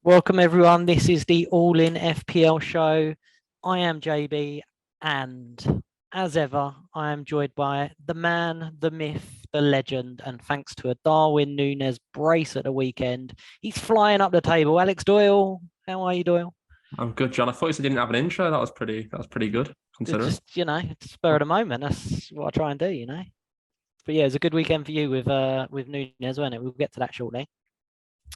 Welcome everyone. This is the All In FPL show. I am JB, and as ever, I am joined by the man, the myth, the legend, and thanks to a Darwin Núñez brace at the weekend, he's flying up the table. Alex Doyle, how are you, Doyle? I'm good, John. I thought you said you didn't have an intro. That was pretty good, considering. Just, spur of the moment. That's what I try and do, But yeah, it was a good weekend for you with Núñez, wasn't it? We'll get to that shortly.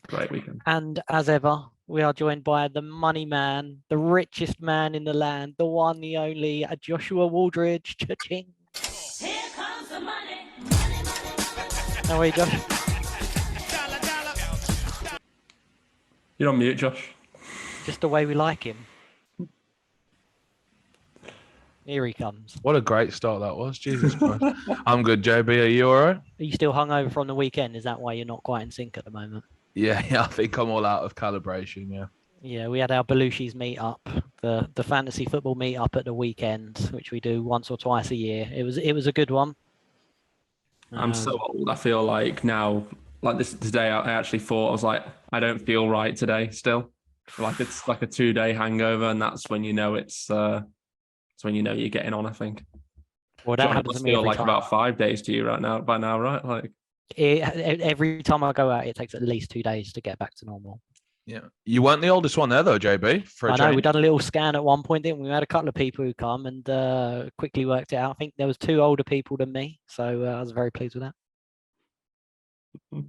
Great weekend. And as ever, we are joined by the money man, the richest man in the land, the one, the only, Joshua Wooldridge. Cha-ching. Here comes the money. How are you, Josh? You're on mute, Josh. Just the way we like him. Here he comes. What a great start that was. Jesus Christ. I'm good, JB. Are you all right? Are you still hungover from the weekend? Is that why you're not quite in sync at the moment? Yeah, I think I'm all out of calibration, yeah. Yeah, we had our Belushi's meet up, the fantasy football meet up at the weekend, which we do once or twice a year. It was a good one. I'm so old. I feel like now, like this today, I actually thought, I was like, I don't feel right today still. Like it's like a 2-day hangover, and that's when you know it's when you know you're getting on, I think. Well, that happens to me feel every like time. about 5 days to you right now, by now, right? Like every time I go out, it takes at least 2 days to get back to normal. Yeah. You weren't the oldest one there, though, JB. I know, we done a little scan at one point, didn't we? We had a couple of people who come and quickly worked it out. I think there was 2 older people than me, so I was very pleased with that.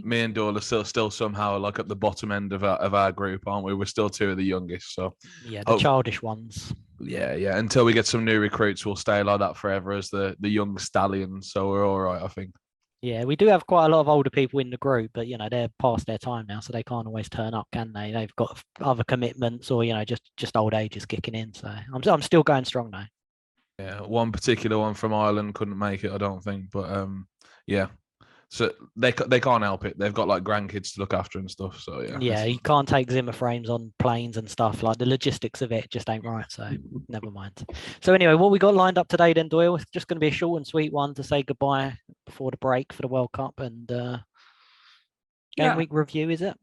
Me and Doyle are still somehow like at the bottom end of our group, aren't we? We're still 2 of the youngest, so yeah, the childish ones. Yeah. Until we get some new recruits, we'll stay like that forever as the young stallions. So we're all right, I think. Yeah, we do have quite a lot of older people in the group, but they're past their time now, so they can't always turn up, can they? They've got other commitments, or just old age is kicking in. So I'm still going strong now. Yeah, one particular one from Ireland couldn't make it, I don't think, but yeah. So they can't help it. They've got like grandkids to look after and stuff. So yeah. Yeah, you can't take Zimmer frames on planes and stuff. Like the logistics of it just ain't right. So never mind. So anyway, what we got lined up today then, Doyle? It's just going to be a short and sweet one to say goodbye before the break for the World Cup and game week review. Is it?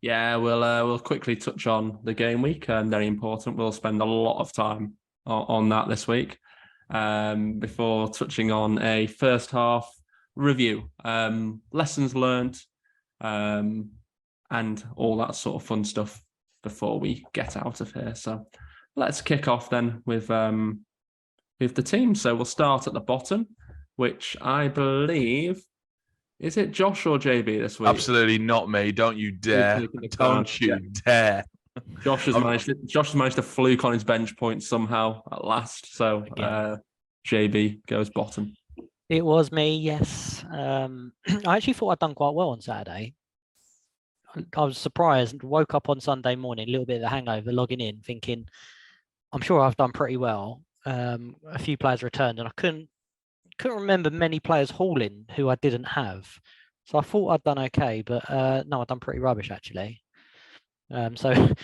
Yeah, we'll quickly touch on the game week. Very important. We'll spend a lot of time on that this week before touching on a first half review, lessons learned, and all that sort of fun stuff before we get out of here. So let's kick off then with the team. So we'll start at the bottom, which I believe is it Josh or JB this week? Absolutely not me. Don't you dare! Don't you dare! Josh has managed to fluke on his bench points somehow at last. So JB goes bottom. It was me, yes. I actually thought I'd done quite well on Saturday. I was surprised, woke up on Sunday morning, a little bit of the hangover, logging in, thinking, I'm sure I've done pretty well. A few players returned, and I couldn't remember many players hauling who I didn't have. So I thought I'd done okay, but no, I've done pretty rubbish, actually. So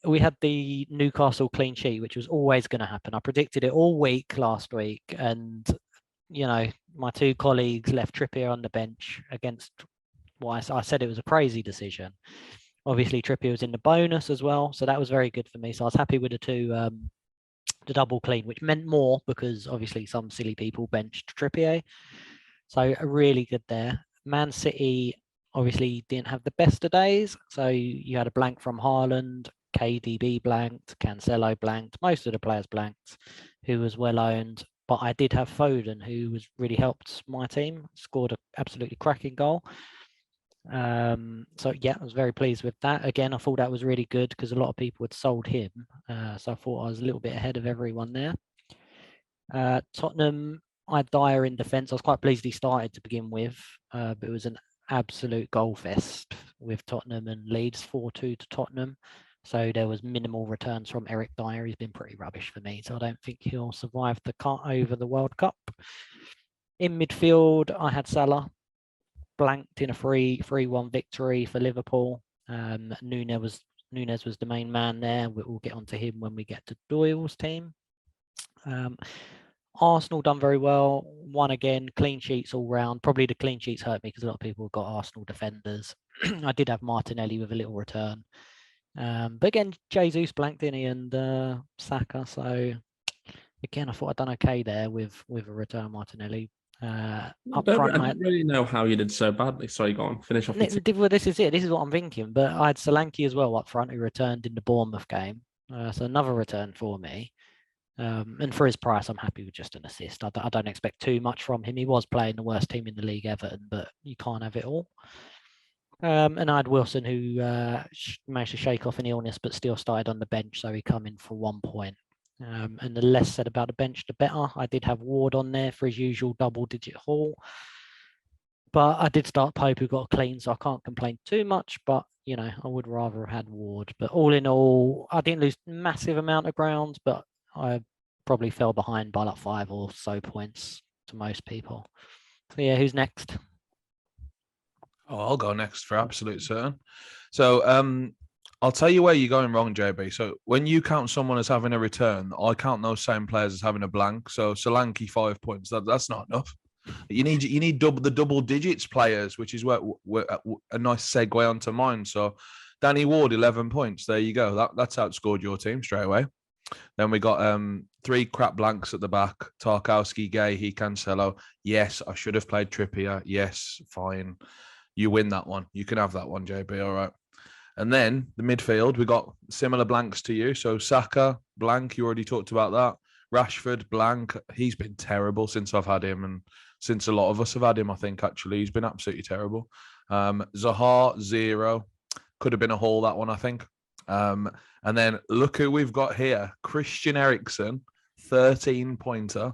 we had the Newcastle clean sheet, which was always going to happen. I predicted it all week last week, and my 2 colleagues left Trippier on the bench against what I said it was a crazy decision. Obviously, Trippier was in the bonus as well, so that was very good for me. So I was happy with the double clean, which meant more because obviously some silly people benched Trippier. So really good there. Man City obviously didn't have the best of days. So you had a blank from Haaland, KDB blanked, Cancelo blanked, most of the players blanked, who was well owned. But I did have Foden, who was really helped my team, scored an absolutely cracking goal. So yeah, I was very pleased with that. Again, I thought that was really good because a lot of people had sold him. So I thought I was a little bit ahead of everyone there. Tottenham, I had Dyer in defence. I was quite pleased he started to begin with, but it was an absolute goal fest with Tottenham and Leeds, 4-2 to Tottenham. So there was minimal returns from Eric Dyer. He's been pretty rubbish for me, so I don't think he'll survive the cut over the World Cup. In midfield, I had Salah blanked in a 3-1 victory for Liverpool. Núñez was the main man there. We'll get onto him when we get to Doyle's team. Arsenal done very well. Won again, clean sheets all round. Probably the clean sheets hurt me because a lot of people got Arsenal defenders. I did have Martinelli with a little return. But again, Jesus blanked in and Saka. So again, I thought I'd done okay there with a return Martinelli. Up front, I don't really know how you did so badly. Sorry, go on. Finish off. well, this is it. This is what I'm thinking. But I had Solanke as well up front, who returned in the Bournemouth game. So another return for me. And for his price, I'm happy with just an assist. I don't expect too much from him. He was playing the worst team in the league, Everton, but you can't have it all. And I had Wilson, who managed to shake off an illness, but still started on the bench, so he come in for 1 point. And the less said about the bench, the better. I did have Ward on there for his usual double-digit haul. But I did start Pope, who got clean, so I can't complain too much. But, you know, I would rather have had Ward. But all in all, I didn't lose massive amount of ground, but I probably fell behind by like 5 or so points to most people. So, yeah, who's next? Oh, I'll go next for absolute certain. So I'll tell you where you're going wrong, JB. So when you count someone as having a return, I count those same players as having a blank. So Solanke 5 points. That's not enough. You need double digits players, which is where a nice segue onto mine. So Danny Ward 11 points. There you go. That's outscored your team straight away. Then we got 3 crap blanks at the back. Tarkowski, Gay, Cancelo. Yes, I should have played Trippier. Yes, fine. You win that one. You can have that one, JB. All right. And then the midfield, we got similar blanks to you. So Saka, blank. You already talked about that. Rashford, blank. He's been terrible since I've had him, and since a lot of us have had him, I think, actually. He's been absolutely terrible. Zaha, 0. Could have been a haul, that one, I think. And then look who we've got here. Christian Eriksen, 13-pointer.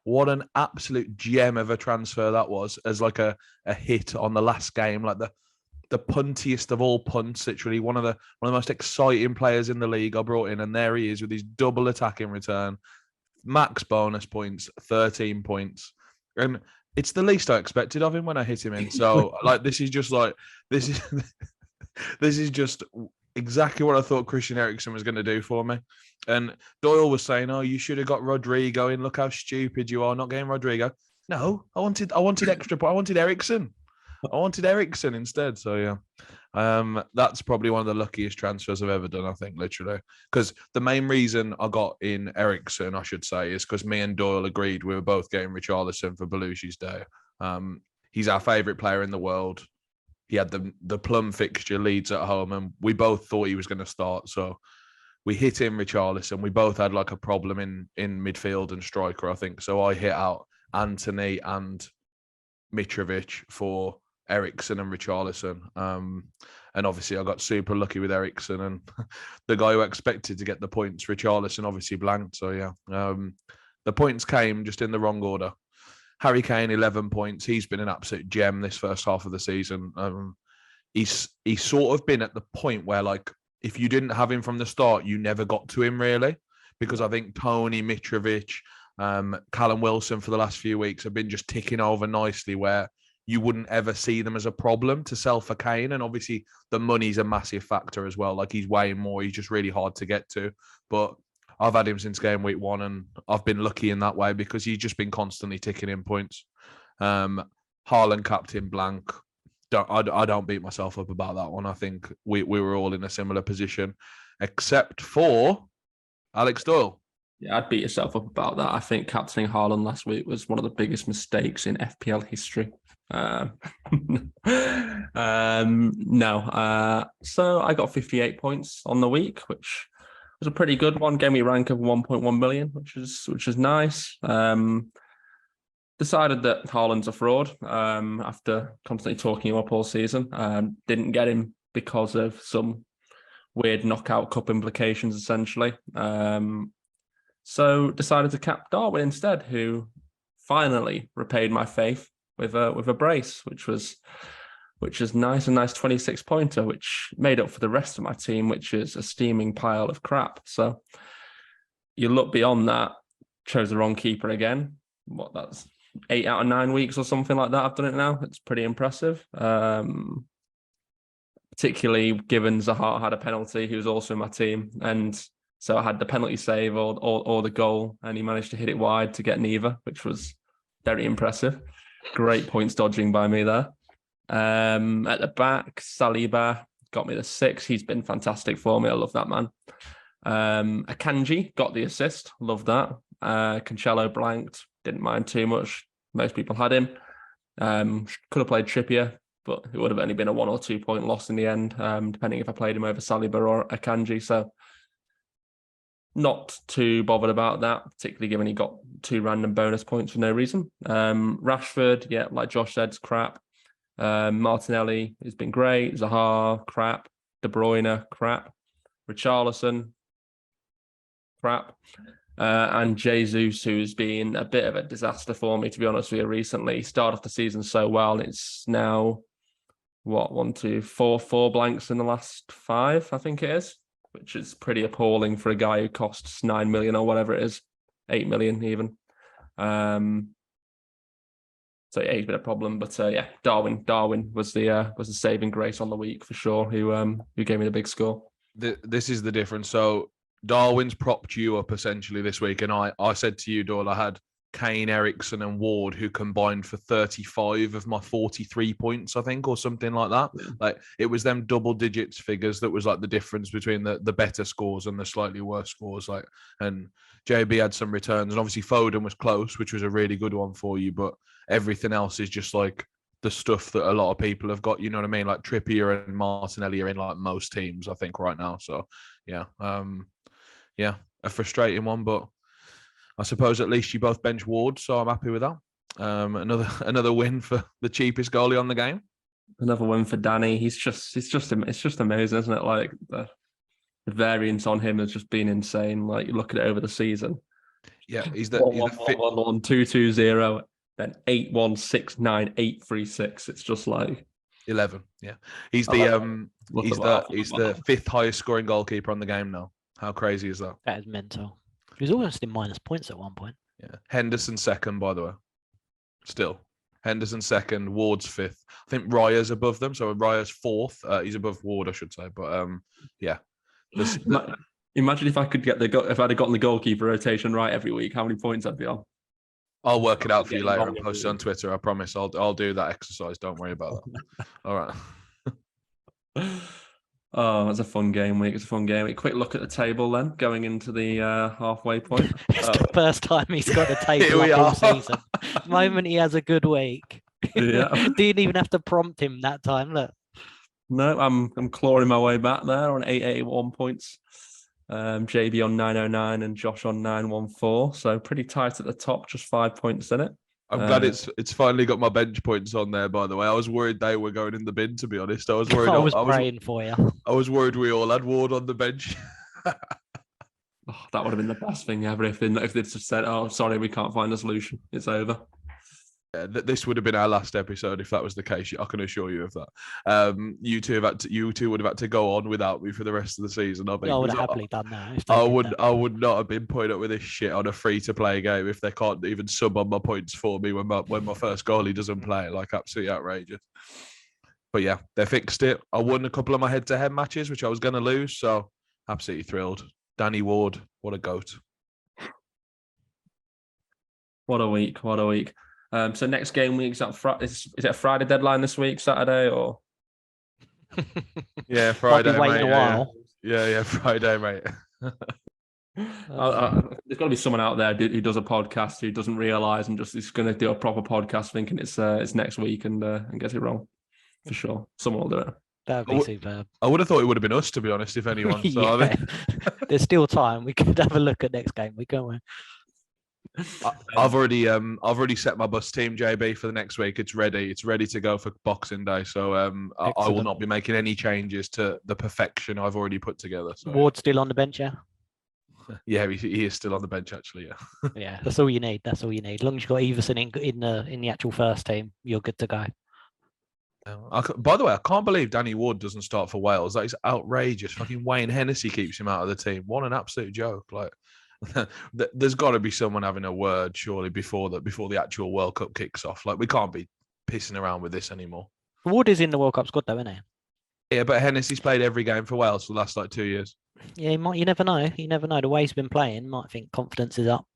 What an absolute gem of a transfer that was, as like a hit on the last game, like the puntiest of all punts, literally one of the most exciting players in the league I brought in, and there he is with his double attack in return. Max bonus points, 13 points. And it's the least I expected of him when I hit him in. So like this is just exactly what I thought Christian Eriksen was going to do for me. And Doyle was saying, "Oh, you should have got Rodrigo in. Look how stupid you are not getting Rodrigo." No, I wanted extra. I wanted Eriksen. I wanted Eriksen instead. So yeah, that's probably one of the luckiest transfers I've ever done. I think literally, because the main reason I got in Eriksen, I should say, is because me and Doyle agreed we were both getting Richarlison for Belushi's day. He's our favourite player in the world. He had the plum fixture, Leeds at home, and we both thought he was going to start. So we hit in Richarlison. We both had like a problem in midfield and striker, I think. So I hit out Anthony and Mitrovic for Eriksen and Richarlison. And obviously I got super lucky with Eriksen, and the guy who expected to get the points, Richarlison, obviously blanked. So yeah, the points came just in the wrong order. Harry Kane, 11 points. He's been an absolute gem this first half of the season. He's sort of been at the point where, like, if you didn't have him from the start, you never got to him, really. Because I think Tony, Mitrovic, Callum Wilson for the last few weeks have been just ticking over nicely, where you wouldn't ever see them as a problem to sell for Kane. And obviously the money's a massive factor as well. Like, he's weighing more. He's just really hard to get to. But I've had him since game week 1, and I've been lucky in that way because he's just been constantly ticking in points. Haaland captain blank. I don't beat myself up about that one. I think we were all in a similar position, except for Alex Doyle. Yeah, I'd beat yourself up about that. I think captaining Haaland last week was one of the biggest mistakes in FPL history. No. So I got 58 points on the week, which was a pretty good one. Gave me a rank of 1.1 million, which is nice. Decided that Haaland's a fraud after constantly talking him up all season. Didn't get him because of some weird knockout cup implications, essentially. So decided to cap Darwin instead, who finally repaid my faith with a brace, which was nice, a nice 26-pointer, which made up for the rest of my team, which is a steaming pile of crap. So you look beyond that, chose the wrong keeper again. That's 8 out of 9 weeks or something like that. I've done it now. It's pretty impressive. Particularly given Zaha had a penalty, he was also in my team. And so I had the penalty save or the goal, and he managed to hit it wide to get neither, which was very impressive. Great points dodging by me there. At the back, Saliba got me the 6. He's been fantastic for me. I love that man. Akanji got the assist. Love that. Cancelo blanked. Didn't mind too much. Most people had him. Could have played Trippier, but it would have only been a 1 or 2 point loss in the end, depending if I played him over Saliba or Akanji. So not too bothered about that, particularly given he got 2 random bonus points for no reason. Rashford, yeah, like Josh said, is crap. Martinelli has been great. Zaha, crap. De Bruyne, crap. Richarlison, crap. And Jesus, who's been a bit of a disaster for me, to be honest with you, recently. He started off the season so well, and it's now, 1, 2, 4 blanks in the last 5, I think it is, which is pretty appalling for a guy who costs 9 million or whatever it is, 8 million even. So yeah, he's been a problem. But yeah, Darwin was the saving grace on the week for sure, who gave me the big score. This is the difference. So Darwin's propped you up essentially this week, and I said to you, Doyle, I had Kane, Ericsson, and Ward, who combined for 35 of my 43 points, I think, or something like that. Yeah. Like, it was them double digits figures that was like the difference between the better scores and the slightly worse scores. Like, and JB had some returns, and obviously Foden was close, which was a really good one for you. But everything else is just like the stuff that a lot of people have got. You know what I mean? Like Trippier and Martinelli are in like most teams, I think, right now. So yeah, yeah, a frustrating one, but I suppose at least you both bench Ward, so I'm happy with that. Another win for the cheapest goalie on the game. Another win for Danny. It's just amazing, isn't it? Like the variance on him has just been insane. Like you look at it over the season. Yeah, he's 1-1-1-1, 2-2-0, then 8-1-6-9, 8-3-6. It's just like 11. Yeah, he's the 5th highest scoring goalkeeper on the game now. How crazy is that? That is mental. He was almost in minus points at one point. Yeah, Henderson 2nd, by the way. Still, Henderson 2nd, Ward's 5th. I think Raya's above them, so Raya's 4th. He's above Ward, I should say. But yeah. Imagine if I could if I'd have gotten the goalkeeper rotation right every week, how many points I'd be on. I'll work it out for you later and post it on Twitter. I promise. I'll do that exercise. Don't worry about that. All right. Oh, it's a fun game week. It's a fun game week. Quick look at the table then, going into the halfway point. It's the first time he's got a table up all season. The moment he has a good week. Yeah. Didn't even have to prompt him that time. Look. No, I'm clawing my way back there on 881 points. JB on 909 and Josh on 914. So pretty tight at the top, just 5 points in it. I'm glad it's finally got my bench points on there, by the way. I was worried they were going in the bin, to be honest. I was worried. I was praying for you. I was worried we all had Ward on the bench. Oh, that would have been the best thing ever if they'd just said, "Oh, sorry, we can't find a solution. It's over." Yeah, this would have been our last episode if that was the case. I can assure you of that. You two would have had to go on without me for the rest of the season. I would have happily done that. I would not have been putting up with this shit on a free-to-play game if they can't even sub on my points for me when my first goalie doesn't play. Like, absolutely outrageous. But yeah, they fixed it. I won a couple of my head-to-head matches, which I was going to lose. So absolutely thrilled. Danny Ward, what a goat. What a week. What a week. So next game week, is it a Friday deadline this week, Saturday, or? Yeah, Friday, mate. Waiting a while. Yeah, Friday, mate. There's got to be someone out there who does a podcast who doesn't realise and just is going to do a proper podcast thinking it's next week and gets it wrong. For sure. Someone will do it. That would be superb. I would have thought it would have been us, to be honest, if anyone. So yeah. There's still time. We could have a look at next game week, can't we? I've already set my bus team, JB, for the next week. It's ready to go for Boxing Day. So I will not be making any changes to the perfection I've already put together. So. Ward's still on the bench, yeah? Yeah, he is still on the bench, actually, yeah. Yeah, that's all you need. As long as you've got Everson in the actual first team, you're good to go. By the way, I can't believe Danny Ward doesn't start for Wales. That is outrageous. Fucking Wayne Hennessy keeps him out of the team. What an absolute joke. Like, there's got to be someone having a word, surely, before the actual World Cup kicks off. Like, we can't be pissing around with this anymore. Ward is in the World Cup squad, though, isn't he? Yeah, but Hennessy's played every game for Wales for the last 2 years. Yeah, you never know. You never know. The way he's been playing, might think confidence is up.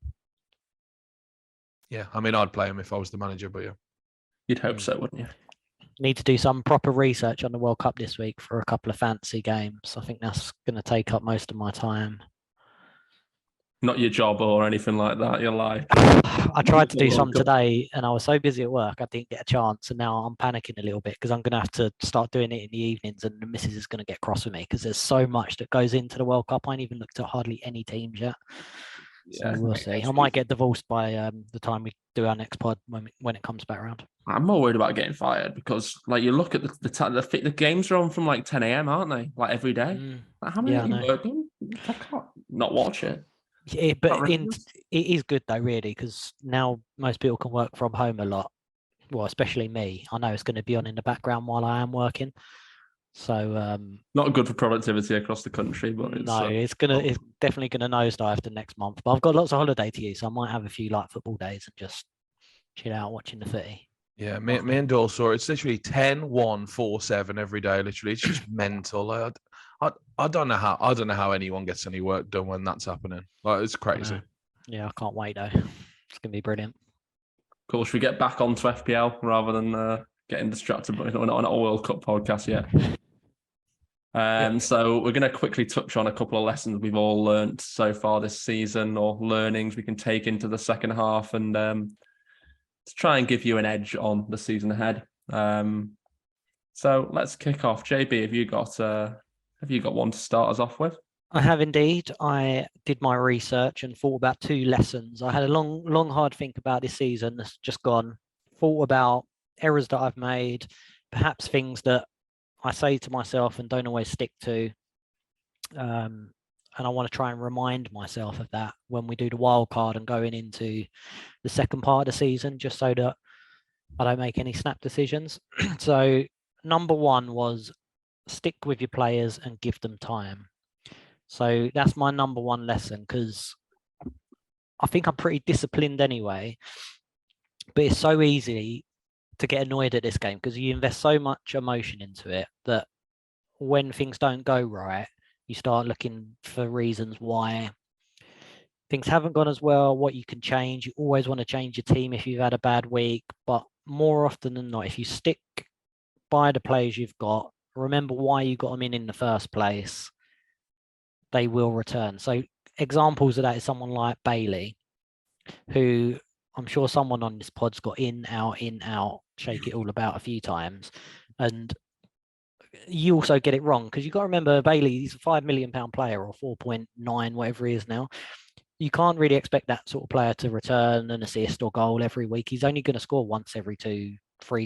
Yeah, I mean, I'd play him if I was the manager, but yeah. You'd hope so, wouldn't you? Need to do some proper research on the World Cup this week for a couple of fancy games. I think that's going to take up most of my time. Not your job or anything like that. You're like, I tried to do some World Cup. today and I was so busy at work, I didn't get a chance. And now I'm panicking a little bit because I'm going to have to start doing it in the evenings and the missus is going to get cross with me because there's so much that goes into the World Cup. I ain't even looked at hardly any teams yet. So Yeah, we'll see. I might get divorced by the time we do our next pod when it comes back around. I'm more worried about getting fired because, like, you look at the games are on from like 10 a.m., aren't they? Like every day. Like, how many Yeah, I know. working? I can't not watch it. Yeah, Not but really. it is good though, really, because now most people can work from home a lot. Well, especially me. I know it's going to be on in the background while I am working. So Not good for productivity across the country, but it's definitely gonna nosedive after next month. But I've got lots of holiday to use, so I might have a few like football days and just chill out watching the footy. Yeah, me and Doyle saw it's literally 10, 1, 4, 7 every day. Literally, it's just mental. I don't know how anyone gets any work done when that's happening. Like, it's crazy. Yeah, I can't wait though. It's gonna be brilliant. Cool. Should we get back onto FPL rather than getting distracted? But we're not on a World Cup podcast yet. So we're going to quickly touch on a couple of lessons we've all learnt so far this season, or learnings we can take into the second half, and to try and give you an edge on the season ahead. So let's kick off. JB, have you got one to start us off with? I have indeed. I did my research and thought about 2 lessons. I had a long, hard think about this season that's just gone. Thought about errors that I've made, perhaps things that I say to myself and don't always stick to. And I want to try and remind myself of that when we do the wild card and going into the second part of the season, just so that I don't make any snap decisions. So number 1 was stick with your players and give them time. So that's my number 1 lesson, because I think I'm pretty disciplined anyway, but it's so easy to get annoyed at this game because you invest so much emotion into it that when things don't go right, you start looking for reasons why things haven't gone as well, what you can change. You always want to change your team if you've had a bad week, but more often than not, if you stick by the players you've got, remember why you got them in the first place, they will return. So examples of that is someone like Bailey, who I'm sure someone on this pod's got in, out, shake it all about a few times. And you also get it wrong because you've got to remember Bailey, he's a £5 million player, or 4.9, whatever he is now. You can't really expect that sort of player to return an assist or goal every week. He's only going to score once every 2-3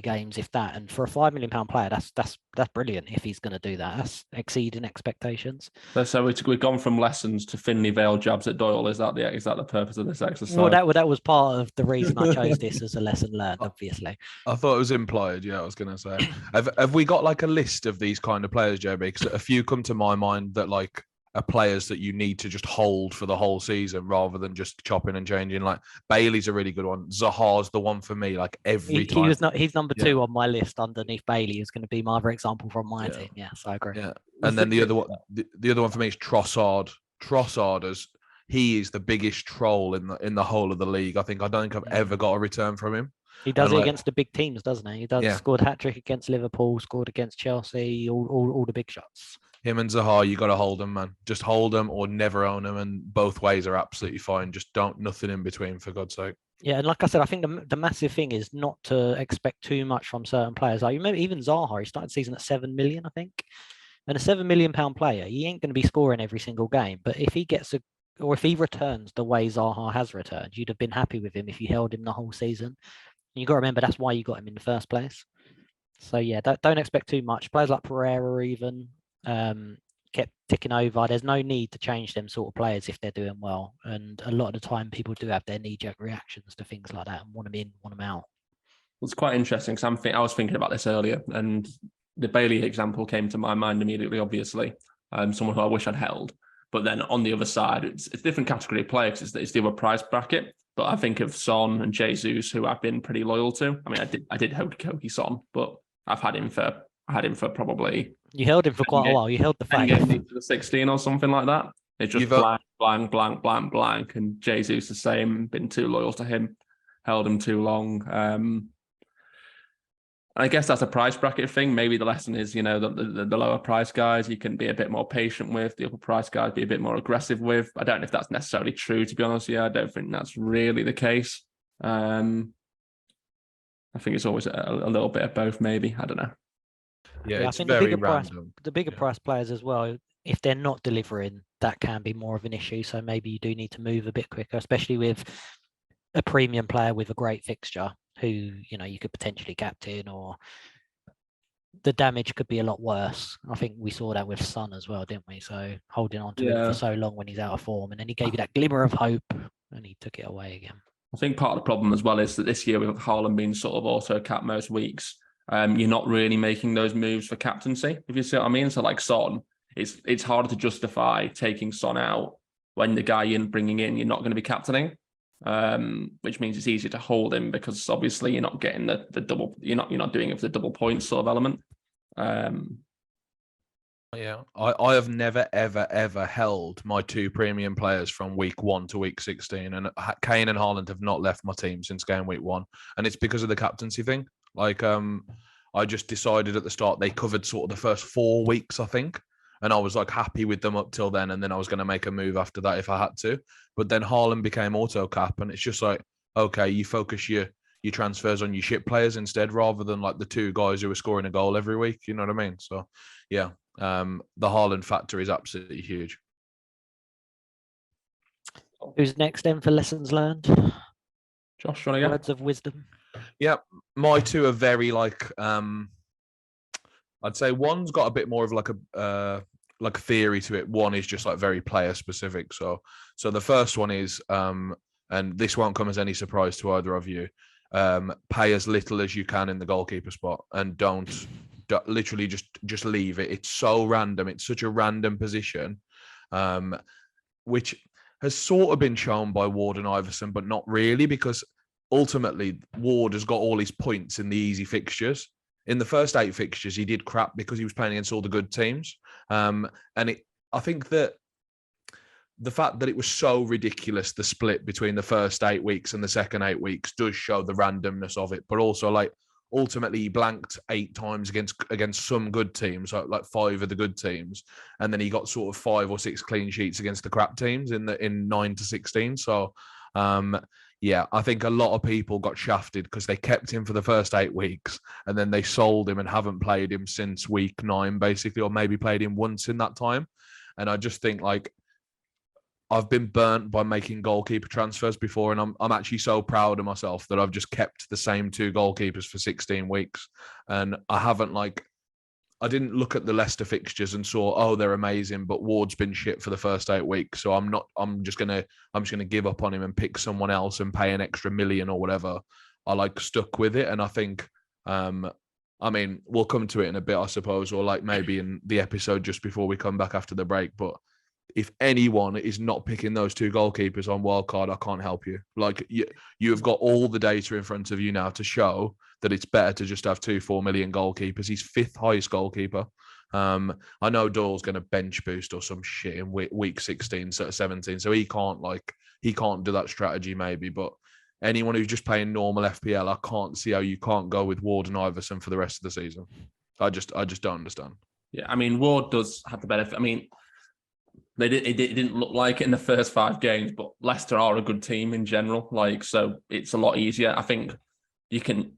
games, if that. And for a £5 million player, that's brilliant. If he's going to do that, that's exceeding expectations. So we've gone from lessons to Finley Vale jabs at Doyle. Is that the purpose of this exercise? Well, that was part of the reason I chose this as a lesson learned, obviously. I thought it was implied. Yeah, I was going to say. Have we got like a list of these kind of players, JB? Because a few come to my mind that like are players that you need to just hold for the whole season rather than just chopping and changing. Like Bailey's a really good one. Zaha's the one for me. Like every time. He's number 2 on my list underneath Bailey. Is going to be my other example from my team. Yeah, so I agree. Yeah, and then the other one for me is Trossard. Trossard he is the biggest troll in the whole of the league. I don't think I've ever got a return from him. He does it against the big teams, doesn't he? He does scored a hat-trick against Liverpool, scored against Chelsea, all the big shots. Him and Zaha, you got to hold them, man. Just hold them or never own them, and both ways are absolutely fine. Just nothing in between, for God's sake. Yeah, and like I said, I think the massive thing is not to expect too much from certain players. Like, you remember even Zaha, he started the season at 7 million, I think. And a £7 million player, he ain't going to be scoring every single game. But if he if he returns the way Zaha has returned, you'd have been happy with him if you held him the whole season. You got to remember that's why you got him in the first place. So yeah, don't expect too much. Players like Pereira even kept ticking over. There's no need to change them sort of players if they're doing well. And a lot of the time, people do have their knee-jerk reactions to things like that and want them in, want them out. It's quite interesting because I was thinking about this earlier, and the Bailey example came to my mind immediately. Obviously, someone who I wish I'd held. But then on the other side, it's a different category of player because it's the other price bracket. But I think of Son and Jesus, who I've been pretty loyal to. I mean, I did Hokey Son, but I've had him for probably. You held him for quite a while. You held the faith. To the 16 or something like that. It's just blank. And Jesus the same. Been too loyal to him. Held him too long. I guess that's a price bracket thing. Maybe the lesson is, the lower price guys you can be a bit more patient with, the upper price guys be a bit more aggressive with. I don't know if that's necessarily true, to be honest. Yeah, I don't think that's really the case. I think it's always a little bit of both, maybe. I don't know. Yeah, I it's think very random. the bigger price players as well, if they're not delivering, that can be more of an issue. So maybe you do need to move a bit quicker, especially with a premium player with a great fixture who, you could potentially captain, or the damage could be a lot worse. I think we saw that with Son as well, didn't we? So holding on to him for so long when he's out of form, and then he gave you that glimmer of hope and he took it away again. I think part of the problem as well is that this year with Haaland being sort of auto cap most weeks, you're not really making those moves for captaincy, if you see what I mean. So like Son, it's harder to justify taking Son out when the guy you're bringing in, you're not going to be captaining, which means it's easier to hold him because obviously you're not getting the double, you're not doing it for the double points sort of element. Yeah, I have never, ever, ever held my two premium players from week 1 to week 16. And Kane and Haaland have not left my team since game week 1. And it's because of the captaincy thing. Like, I just decided at the start they covered sort of the first 4 weeks, I think. And I was like happy with them up till then. And then I was going to make a move after that if I had to. But then Haaland became auto cap. And it's just like, okay, you focus your transfers on your ship players instead, rather than like the two guys who are scoring a goal every week. You know what I mean? So, yeah. The Haaland factor is absolutely huge. Who's next then for lessons learned? Josh, want to go? Words of wisdom. Yeah, my two are very like I'd say one's got a bit more of like a theory to it. One is just like very player specific. So the first one is and this won't come as any surprise to either of you. Pay as little as you can in the goalkeeper spot, and don't literally just leave it. It's so random. It's such a random position, which has sort of been shown by Ward and Iverson, but not really, because ultimately Ward has got all his points in the easy fixtures. In the first 8 fixtures, he did crap because he was playing against all the good teams. I think that the fact that it was so ridiculous, the split between the first 8 weeks and the second 8 weeks, does show the randomness of it. But also, like, ultimately he blanked 8 times against some good teams, like 5 of the good teams, and then he got sort of 5 or 6 clean sheets against the crap teams in 9 to 16. So yeah, I think a lot of people got shafted because they kept him for the first 8 weeks and then they sold him and haven't played him since week 9 basically, or maybe played him once in that time. And I just think, like, I've been burnt by making goalkeeper transfers before, and I'm actually so proud of myself that I've just kept the same 2 goalkeepers for 16 weeks. And I didn't look at the Leicester fixtures and saw, oh, they're amazing, but Ward's been shit for the first 8 weeks. So I'm just gonna give up on him and pick someone else and pay an extra $1 million or whatever. I like stuck with it. And I think, I mean, we'll come to it in a bit, I suppose, or like maybe in the episode just before we come back after the break. But if anyone is not picking those 2 goalkeepers on wildcard, I can't help you. Like, you have got all the data in front of you now to show that it's better to just have 4 million goalkeepers. He's 5th highest goalkeeper. I know Doyle's going to bench boost or some shit in week 16, so 17. So he can't do that strategy maybe. But anyone who's just playing normal FPL, I can't see how you can't go with Ward and Iverson for the rest of the season. I just don't understand. Yeah, I mean, Ward does have the benefit. I mean, it didn't look like it in the first 5 games, but Leicester are a good team in general. Like, so it's a lot easier. I think you can,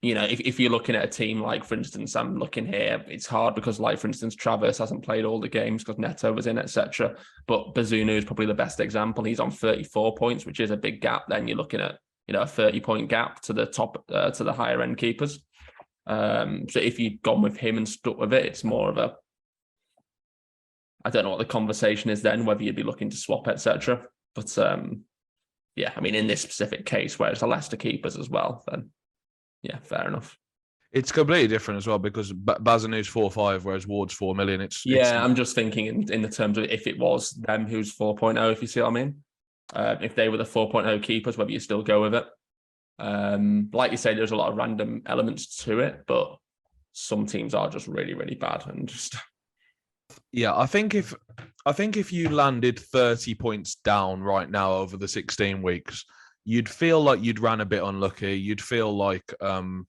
if you're looking at a team like, for instance, I'm looking here, it's hard because, like, for instance, Travis hasn't played all the games because Neto was in, etc. But Bazunu is probably the best example. He's on 34 points, which is a big gap. Then you're looking at, a 30-point gap to the top, to the higher end keepers. So if you'd gone with him and stuck with it, it's more of a, I don't know what the conversation is then, whether you'd be looking to swap, etc. But yeah, I mean, in this specific case, where it's the Leicester keepers as well, then yeah, fair enough. It's completely different as well because Bazanu's 4.5, whereas Ward's 4 million. I'm just thinking in the terms of if it was them who's 4.0, if you see what I mean. If they were the 4.0 keepers, whether you still go with it. Like you say, there's a lot of random elements to it, but some teams are just really, really bad and just. Yeah, I think if you landed 30 points down right now over the 16 weeks, you'd feel like you'd ran a bit unlucky. You'd feel like, I don't know,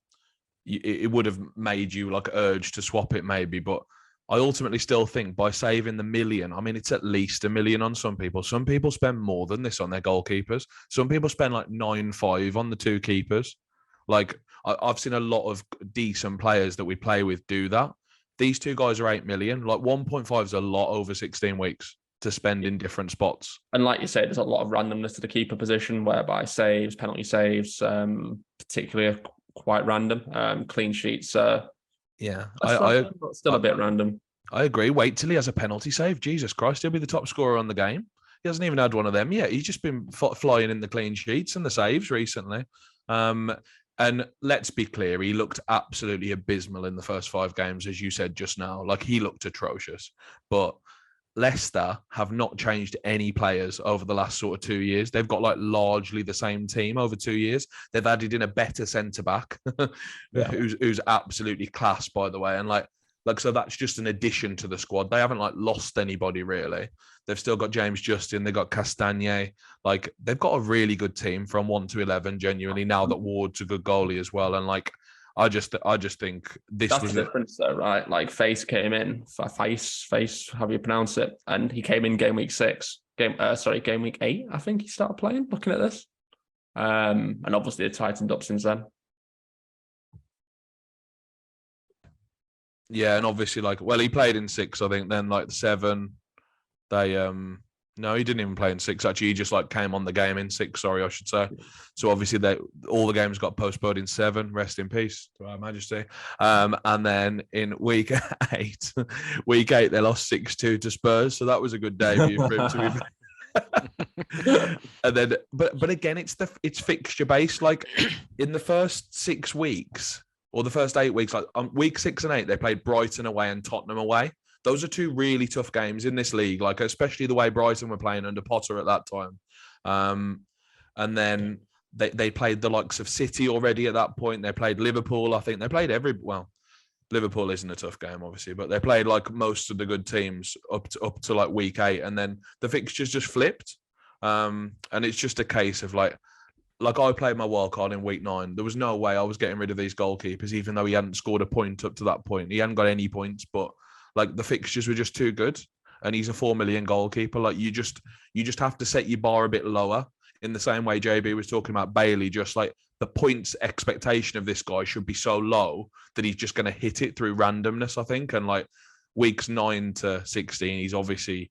you'd feel like you'd ran a bit unlucky. You'd feel like, I don't know, you'd feel like you'd ran a bit unlucky. You'd feel like you'd ran a bit unlucky. You'd feel like you'd ran a bit unlucky. You'd feel like you'd ran a bit unlucky. You'd feel like it would have made you like urge to swap it maybe. But I ultimately still think by saving the million, I mean, it's at least $1 million on some people. Some people spend more than this on their goalkeepers. Some people spend like 9.5 on the 2 keepers. Like I've seen a lot of decent players that we play with do that. These 2 guys are 8 million. Like 1.5 is a lot over 16 weeks to spend in different spots. And like you say, there's a lot of randomness to the keeper position, whereby saves, penalty saves, particularly are quite random. Clean sheets, yeah, still a bit random. I agree. Wait till he has a penalty save. Jesus Christ, he'll be the top scorer on the game. He hasn't even had one of them yet. He's just been flying in the clean sheets and the saves recently. And let's be clear, he looked absolutely abysmal in the first 5 games, as you said just now. Like, he looked atrocious. But Leicester have not changed any players over the last sort of 2 years. They've got like largely the same team over 2 years. They've added in a better centre back, who's absolutely class, by the way. And like so that's just an addition to the squad. They haven't like lost anybody really. They've still got James Justin. They've got Castagne. Like, they've got a really good team from 1 to 11. Genuinely, now that Ward's a good goalie as well. And like, I just think that's the difference, though, right? Like, Face came in, Face, how do you pronounce it? And he came in game week 8. I think he started playing. Looking at this, and obviously it tightened up since then. Yeah, and obviously, like, well, he played in 6, I think. Then like the 7, they no, he didn't even play in 6. Actually, he just like came on the game in 6. Sorry, I should say. So obviously, all the games got postponed in 7. Rest in peace to Our Majesty. And then in week 8, they lost 6-2 to Spurs. So that was a good debut for him to be. And then, but again, it's fixture based. Like, in the first 6 weeks or the first 8 weeks, like week 6 and 8, they played Brighton away and Tottenham away. Those are 2 really tough games in this league, like especially the way Brighton were playing under Potter at that time. And then they played the likes of City already at that point. They played Liverpool. I think they played Liverpool isn't a tough game, obviously, but they played like most of the good teams up to like week 8. And then the fixtures just flipped. And it's just a case of like I played my wild card in week 9. There was no way I was getting rid of these goalkeepers, even though he hadn't scored a point up to that point. He hadn't got any points, but like the fixtures were just too good, and he's a 4 million goalkeeper. Like, you just have to set your bar a bit lower, in the same way JB was talking about Bailey. Just like the points expectation of this guy should be so low that he's just going to hit it through randomness, I think. And like weeks 9 to 16, he's obviously,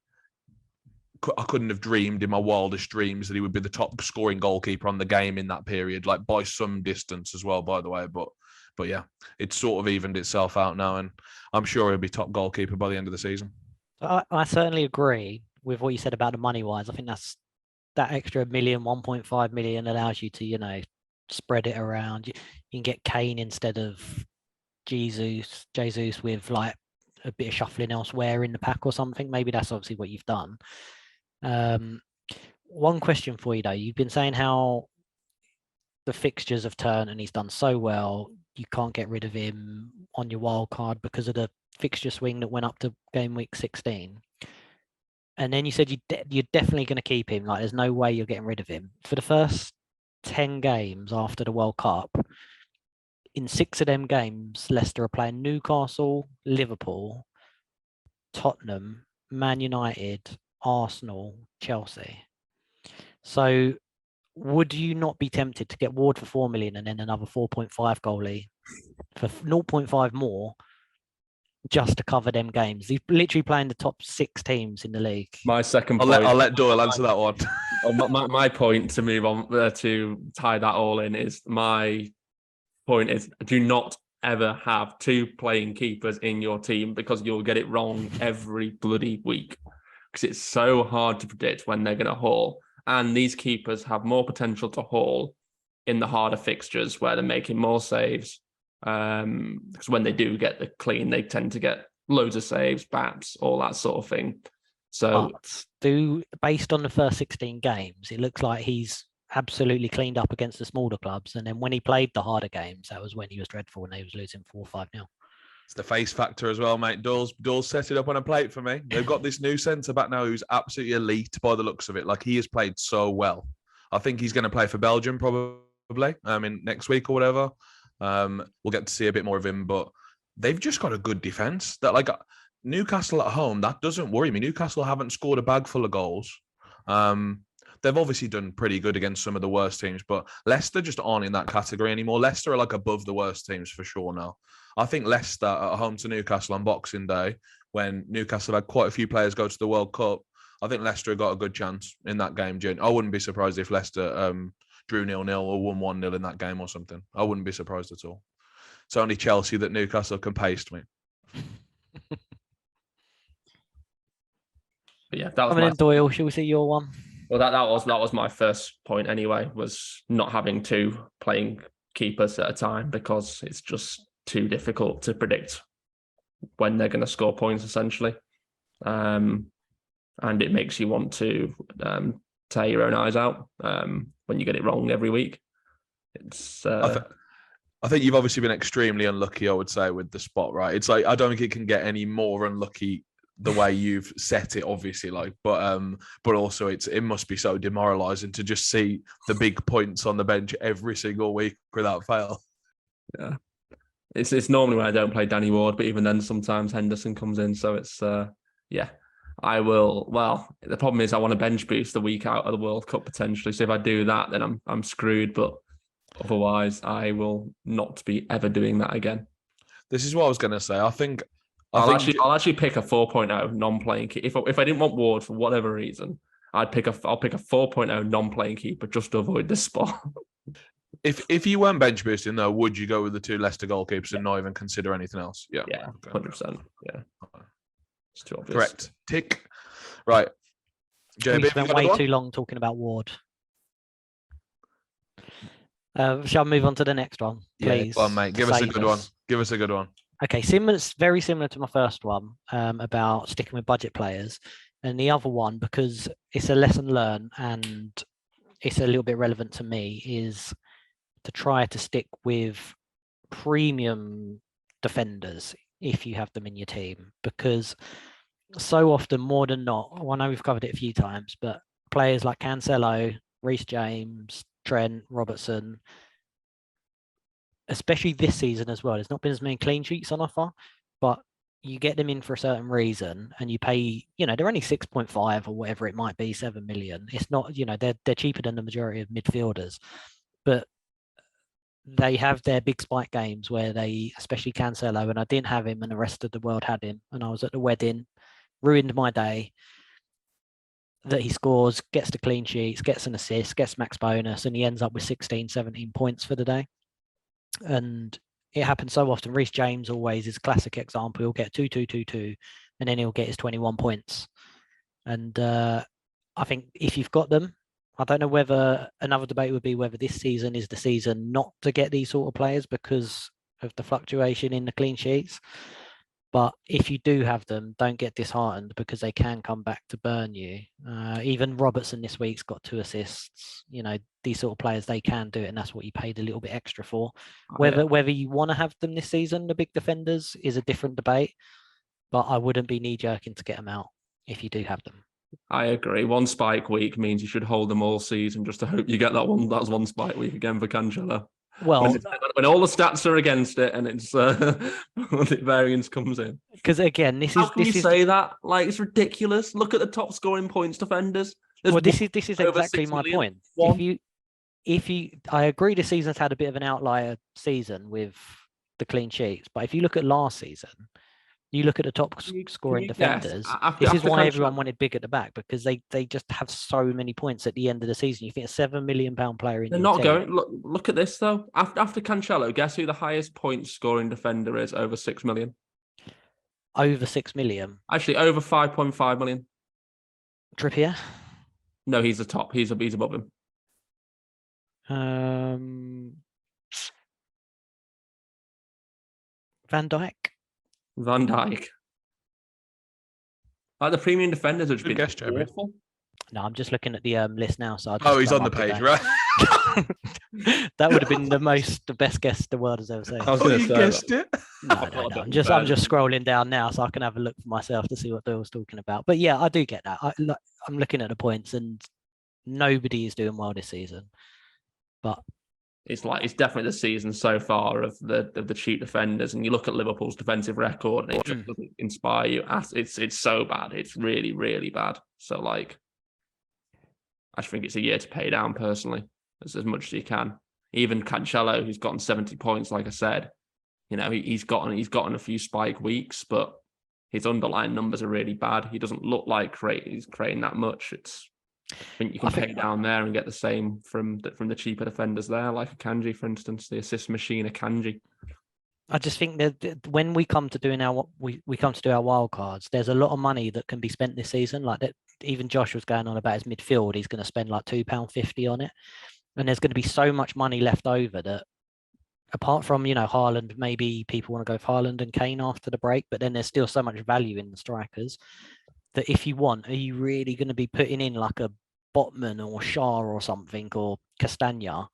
I couldn't have dreamed in my wildest dreams that he would be the top scoring goalkeeper on the game in that period, like by some distance as well, by the way. But yeah, it's sort of evened itself out now, and I'm sure he'll be top goalkeeper by the end of the season. I certainly agree with what you said about the money wise. I think that extra million, 1.5 million allows you to, spread it around. You can get Kane instead of Jesus with like a bit of shuffling elsewhere in the pack or something. Maybe that's obviously what you've done. One question for you though. You've been saying how the fixtures have turned and he's done so well. You can't get rid of him on your wild card because of the fixture swing that went up to game week 16. And then you said you're definitely going to keep him. Like, there's no way you're getting rid of him. For the first 10 games after the World Cup, in 6 of them games, Leicester are playing Newcastle, Liverpool, Tottenham, Man United, Arsenal, Chelsea. So would you not be tempted to get Ward for 4 million and then another 4.5 goalie for 0.5 more just to cover them games? He's literally playing the top 6 teams in the league. My second point. I'll let Doyle answer that one. My point to move on to tie that all in is, my point is, do not ever have 2 playing keepers in your team, because you'll get it wrong every bloody week, because it's so hard to predict when they're going to haul. And these keepers have more potential to haul in the harder fixtures where they're making more saves. Because when they do get the clean, they tend to get loads of saves, baps, all that sort of thing. So, based on the first 16 games, it looks like he's absolutely cleaned up against the smaller clubs. And then when he played the harder games, that was when he was dreadful, and they was losing 4-5 0. It's the face factor as well, mate. Doyle's set it up on a plate for me. They've got this new centre back now who's absolutely elite by the looks of it. Like, he has played so well. I think he's going to play for Belgium probably. Next week or whatever. We'll get to see a bit more of him, but they've just got a good defense. That like Newcastle at home, that doesn't worry me. Newcastle haven't scored a bag full of goals. They've obviously done pretty good against some of the worst teams, but Leicester just aren't in that category anymore. Leicester are like above the worst teams for sure now. I think Leicester at home to Newcastle on Boxing Day, when Newcastle had quite a few players go to the World Cup, I think Leicester got a good chance in that game. I wouldn't be surprised if Leicester drew 0-0 or won 1-0 in that game or something. I wouldn't be surprised at all. It's only Chelsea that Newcastle can paste me. But yeah, that was Coming in, Doyle. Shall we see your one? Well, that was my first point anyway, was not having two playing keepers at a time, because it's just too difficult to predict when they're going to score points, essentially. And it makes you want to tear your own eyes out when you get it wrong every week. It's. I think you've obviously been extremely unlucky, I would say, with the spot, right? It's like I don't think it can get any more unlucky the way you've set it, obviously, but also it must be so demoralizing to just see the big points on the bench every single week without fail. Yeah, it's normally when I don't play Danny Ward, but even then sometimes Henderson comes in, so it's I will. Well, the problem is I want to bench boost the week out of the World Cup potentially, so if I do that, then I'm screwed. But otherwise, I will not be ever doing that again. This is what I was going to say. I'll actually pick a 4.0 non-playing keeper. If I didn't want Ward for whatever reason, I'll pick a 4.0 non-playing keeper just to avoid this spot. If you weren't bench boosting though, would you go with the two Leicester goalkeepers and not even consider anything else? Yeah, 100%. Yeah, it's too obvious. Correct. Tick. Right. JB, we spent way too long talking about Ward. Shall I move on to the next one, please? Yeah, mate. Give us a good one. Give us a good one. Okay, very similar to my first one about sticking with budget players, and the other one, because it's a lesson learned and it's a little bit relevant to me, is to try to stick with premium defenders if you have them in your team, because so often, more than not, I know we've covered it a few times, but players like Cancelo, Reece James, Trent, Robertson, especially this season as well, there's not been as many clean sheets on offer, but you get them in for a certain reason and you pay, they're only 6.5 or whatever it might be, 7 million. It's not, they're cheaper than the majority of midfielders, but they have their big spike games where they, especially Cancelo, and I didn't have him and the rest of the world had him, and I was at the wedding, ruined my day, that he scores, gets the clean sheets, gets an assist, gets max bonus, and he ends up with 16, 17 points for the day. And it happens so often. Reece James always is a classic example. He'll get 2-2-2-2, and then he'll get his 21 points. And I think if you've got them, I don't know whether another debate would be whether this season is the season not to get these sort of players because of the fluctuation in the clean sheets. But if you do have them, don't get disheartened because they can come back to burn you. Even Robertson this week's got 2 assists. These sort of players, they can do it, and that's what you paid a little bit extra for. Whether you want to have them this season, the big defenders, is a different debate. But I wouldn't be knee-jerking to get them out if you do have them. I agree. One spike week means you should hold them all season just to hope you get that one. That's one spike week again for Cancelo. Well, when all the stats are against it and it's the variance comes in. Because again, this is say that? Like, it's ridiculous. Look at the top scoring points defenders. This is exactly my point. If you, I agree, the season's had a bit of an outlier season with the clean sheets, but if you look at last season, you look at the top scoring defenders. This is why everyone wanted big at the back, because they just have so many points at the end of the season. You think a £7 million player in. They're not going. Look at this though. After Cancelo, guess who the highest point scoring defender is over 6 million? Over 6 million. Actually, over 5.5 million. Trippier? No, he's the top. He's above him. Van Dijk. Like, the premium defenders have been awful. No, I'm just looking at the list now. So he's on the page, right? That would have been the best guess the world has ever seen. I was going to say guessed it. No. I'm just scrolling down now so I can have a look for myself to see what they was talking about. But yeah, I do get that. I'm looking at the points and nobody is doing well this season. But it's definitely the season so far of the cheap defenders. And you look at Liverpool's defensive record, and it just doesn't inspire you. It's so bad. It's really, really bad. So like, I just think it's a year to pay down personally, as much as you can. Even Cancelo, who's gotten 70 points, like I said, you know, he's gotten a few spike weeks, but his underlying numbers are really bad. He doesn't look like he's creating that much. I think you can pay down there and get the same from the cheaper defenders there, like a Kanji, for instance, the assist machine, a Kanji. I just think that when we come to doing we come to do our wild cards, there's a lot of money that can be spent this season. Like that, even Josh was going on about his midfield. He's going to spend like £2.50 on it, and there's going to be so much money left over that, apart from Haaland, maybe people want to go for Haaland and Kane after the break, but then there's still so much value in the strikers that if you want, are you really going to be putting in like a Botman or Shah or something or Castagna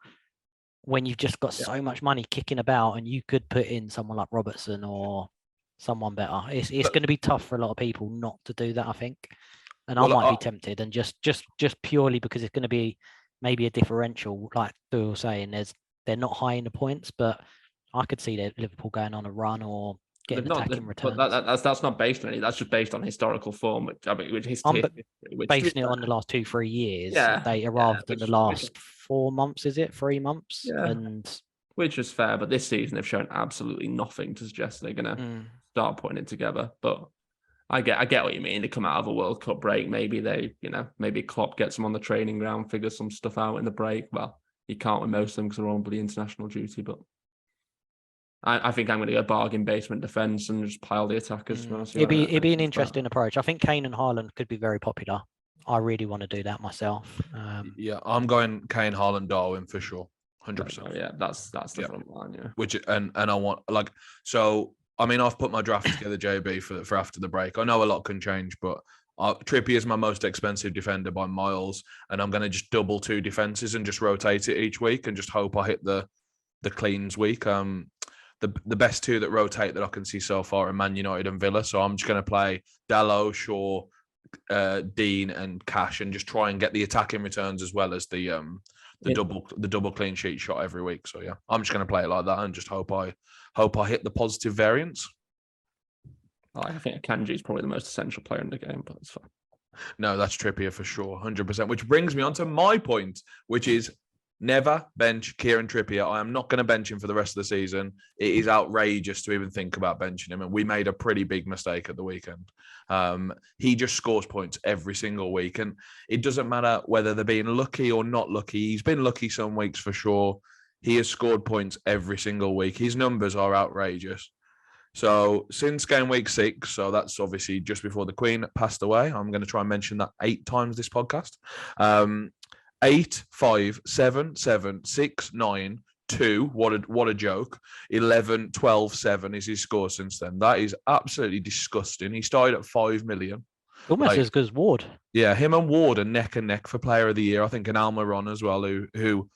when you've just got so much money kicking about and you could put in someone like Robertson or someone better? It's going to be tough for a lot of people not to do that, I think. And I might be tempted, and just purely because it's going to be maybe a differential, like Doyle was saying, they're not high in the points, but I could see that Liverpool going on a run or getting attacking returns. But that's not based on any. That's just based on historical form. I'm basing it on the last 2-3 years data rather than the last 4 months. Is it 3 months? Yeah. Which is fair, but this season they've shown absolutely nothing to suggest they're gonna start putting it together. But I get what you mean. They come out of a World Cup break. Maybe maybe Klopp gets them on the training ground, figures some stuff out in the break. Well, you can't with most of them because they're on bloody international duty, but I think I'm going to go bargain basement defence and just pile the attackers. It'd be an interesting approach. I think Kane and Haaland could be very popular. I really want to do that myself. I'm going Kane, Haaland, Darwin for sure, 100%. Yeah, that's the front line. Yeah, which and I want I mean, I've put my draft together, JB, for after the break. I know a lot can change, but Trippier is my most expensive defender by miles, and I'm going to just double 2 defenses and just rotate it each week and just hope I hit the cleans week. The best 2 that rotate that I can see so far are Man United and Villa. So I'm just going to play Dalot, Shaw, Dean, and Cash, and just try and get the attacking returns as well as the double clean sheet shot every week. So yeah, I'm just going to play it like that and just hope I hit the positive variance. I think Kanji is probably the most essential player in the game, but it's fine. No, that's Trippier for sure, 100%. Which brings me on to my point, which is never bench Kieran Trippier. I am not going to bench him for the rest of the season. It is outrageous to even think about benching him, and we made a pretty big mistake at the weekend. He just scores points every single week, and it doesn't matter whether they're being lucky or not lucky. He's been lucky some weeks for sure. He has scored points every single week. His numbers are outrageous. So since game week 6, so that's obviously just before the Queen passed away. I'm going to try and mention that 8 times this podcast. 8, 5, 7, 7, 6, 9, 2. What a joke. 11, 12, 7 is his score since then. That is absolutely disgusting. He started at 5 million. Almost as good as Ward. Yeah, him and Ward are neck and neck for Player of the Year. I think an Almiron as well, who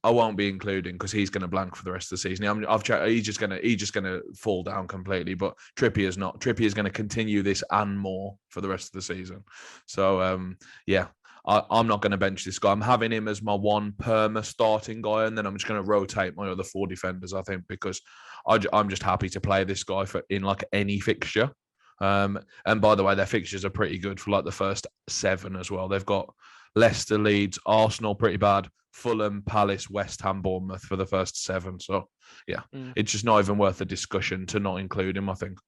I won't be including because he's going to blank for the rest of the season. I've checked. He's just going to fall down completely. But Trippier's not. Trippier's going to continue this and more for the rest of the season. So I'm not going to bench this guy. I'm having him as my one perma starting guy, and then I'm just going to rotate my other 4 defenders, I think, because I'm just happy to play this guy in like any fixture. And by the way, their fixtures are pretty good for like the first 7 as well. They've got Leicester, Leeds, Arsenal pretty bad, Fulham, Palace, West Ham, Bournemouth for the first 7. So yeah, it's just not even worth a discussion to not include him, I think.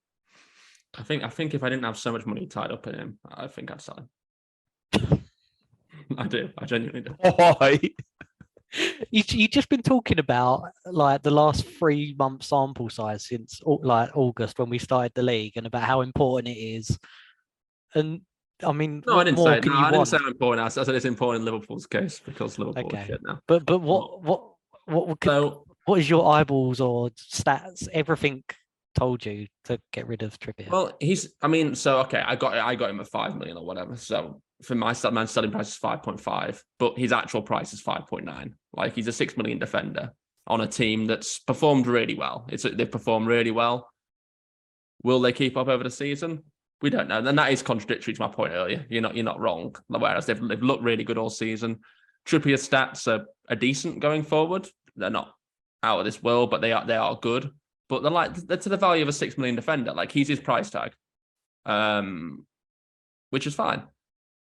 I think if I didn't have so much money tied up in him, I think I'd sell him. I do. I genuinely do. Why? You've just been talking about like the last 3 month sample size since like August when we started the league and about how important it is. And I mean, no, I didn't say it. No, I didn't say important. I said it's important in Liverpool's case because Liverpool is shit now. But what is your eyeballs or stats? Everything told you to get rid of Trippier. Well, I got him at 5 million or whatever. So for my selling price is 5.5, but his actual price is 5.9. Like he's a 6 million defender on a team that's performed really well. They've performed really well. Will they keep up over the season? We don't know. And that is contradictory to my point earlier. You're not wrong. Whereas they've looked really good all season. Trippier's stats are decent going forward. they're not out of this world, but they are good. But they're to the value of a 6 million defender. Like, he's his price tag, which is fine.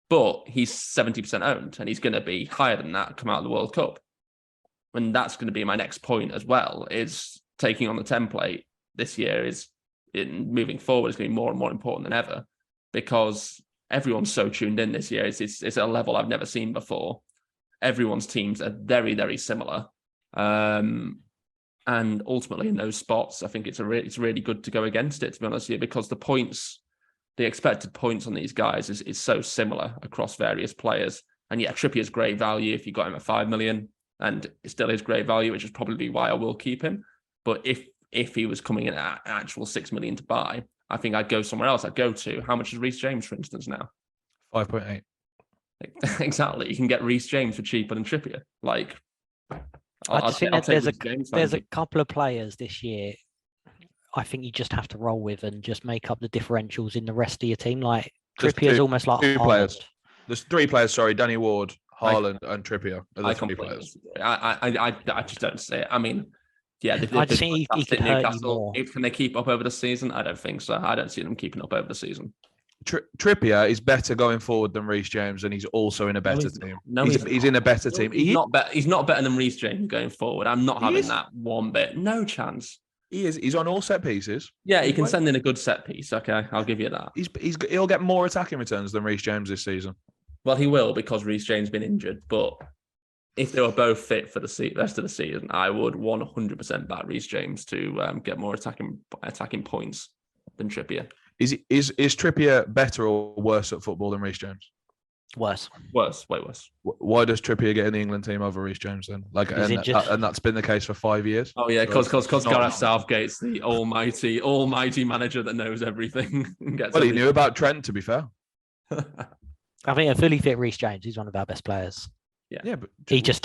But he's 70% owned, and he's going to be higher than that come out of the World Cup. And that's going to be my next point as well, is taking on the template this year moving forward is going to be more and more important than ever, because everyone's so tuned in this year. It's at a level I've never seen before. Everyone's teams are very, very similar. And ultimately in those spots, I think it's really good to go against it, to be honest with you, because the expected points on these guys is so similar across various players. And yeah, Trippier's great value if you got him at 5 million, and it still is great value, which is probably why I will keep him. But if he was coming in at actual 6 million to buy, I think I'd go somewhere else. I'd go to, how much is Reece James, for instance, now? 5.8. Exactly. You can get Reece James for cheaper than Trippier. Like, I just think that there's a couple of players this year I think you just have to roll with and just make up the differentials in the rest of your team. Like, Trippier's almost like two players. There's 3 players, sorry, Danny Ward, Haaland, and Trippier are the 3 players. I just don't see it. I mean, yeah, I just think he could hurt you more. Can they keep up over the season? I don't think so. I don't see them keeping up over the season. Trippier is better going forward than Reece James, and he's also in a better team. He's in a better team. He's not better than Reece James going forward. I'm not having that one bit. No chance. He is. He's on all set pieces. Yeah, he can send in a good set piece. Okay, I'll give you that. He'll get more attacking returns than Reece James this season. Well, he will, because Reece James has been injured. But if they were both fit for the rest of the season, I would 100% back Reece James to get more attacking points than Trippier. Is Trippier better or worse at football than Reece James? Way worse. Why does Trippier get in the England team over Reece James then? And that's been the case for 5 years. Oh yeah, because Gareth Southgate's the almighty manager that knows everything. He knew about Trent, to be fair. I think a fully fit Reece James, he's one of our best players. Yeah, but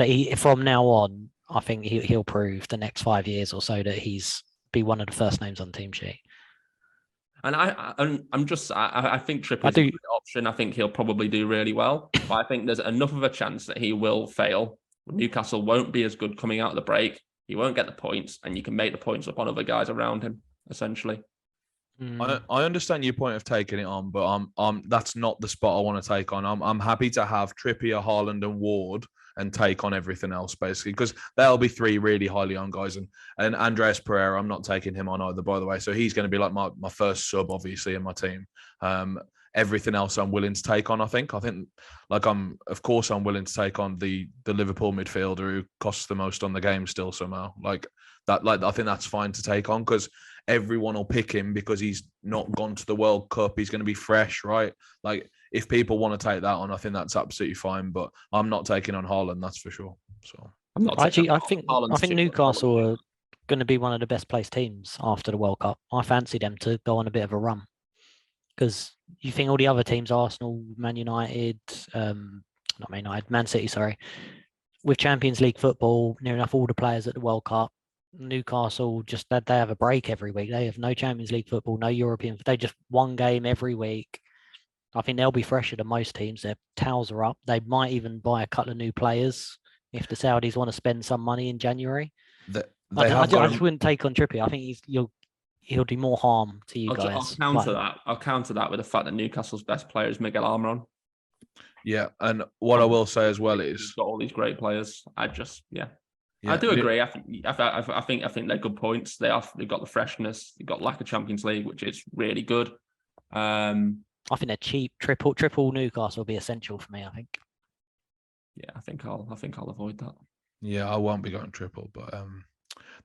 he from now on, I think he'll prove the next 5 years or so that he's be one of the first names on the team sheet. And I think Trippier's a good option. I think he'll probably do really well. But I think there's enough of a chance that he will fail. Newcastle won't be as good coming out of the break. He won't get the points, and you can make the points up on other guys around him, essentially. I understand your point of taking it on, but that's not the spot I want to take on. I'm happy to have Trippier, Haaland, and Ward and take on everything else, basically, because there'll be 3 really highly owned guys. And Andreas Pereira, I'm not taking him on either, by the way. So he's going to be like my first sub, obviously, in my team. Everything else I'm willing to take on, I think like I'm willing to take on the Liverpool midfielder who costs the most on the game still somehow. Like that, I think that's fine to take on, because everyone will pick him because he's not gone to the World Cup. He's going to be fresh, right? Like, if people want to take that on, I think that's absolutely fine. But I'm not taking on Haaland, that's for sure. So I think Newcastle are going to be one of the best placed teams after the World Cup. I fancy them to go on a bit of a run, because you think all the other teams, Arsenal, Man United, Man City, sorry, with Champions League football, near enough all the players at the World Cup. Newcastle just they have a break every week. They have no Champions League football, no European. They just one game every week. I think they'll be fresher than most teams. Their towels are up. They might even buy a couple of new players if the Saudis want to spend some money in January. I just wouldn't take on Trippier. I think he'll do more harm to you guys. I'll counter that with the fact that Newcastle's best player is Miguel Almiron. Yeah, and what I will say as well is he's got all these great players. I do agree. I think they're good points. They've got the freshness. They've got lack of Champions League, which is really good. I think they're cheap. Triple Newcastle will be essential for me, I think. Yeah, I think I'll avoid that. Yeah, I won't be going triple, but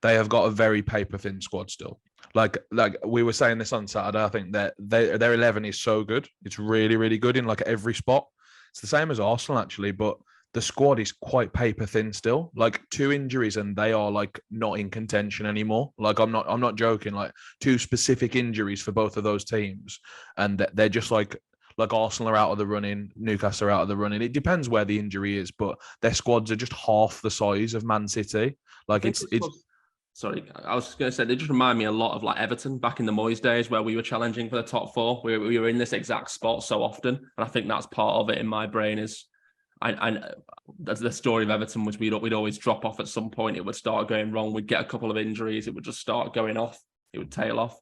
they have got a very paper thin squad still. Like we were saying this on Saturday, I think that their 11 is so good. It's really, really good in like every spot. It's the same as Arsenal actually, but the squad is quite paper thin still. Like 2 injuries and they are like not in contention anymore. Like I'm not joking. Like 2 specific injuries for both of those teams, and they're just like Arsenal are out of the running, Newcastle are out of the running. It depends where the injury is, but their squads are just half the size of Man City. Like it's. Sorry, I was just going to say, they just remind me a lot of like Everton back in the Moyes days where we were challenging for the top 4. We were in this exact spot so often. And I think that's part of it in my brain is the story of Everton was we'd always drop off at some point. It would start going wrong. We'd get a couple of injuries. It would just start going off. It would tail off.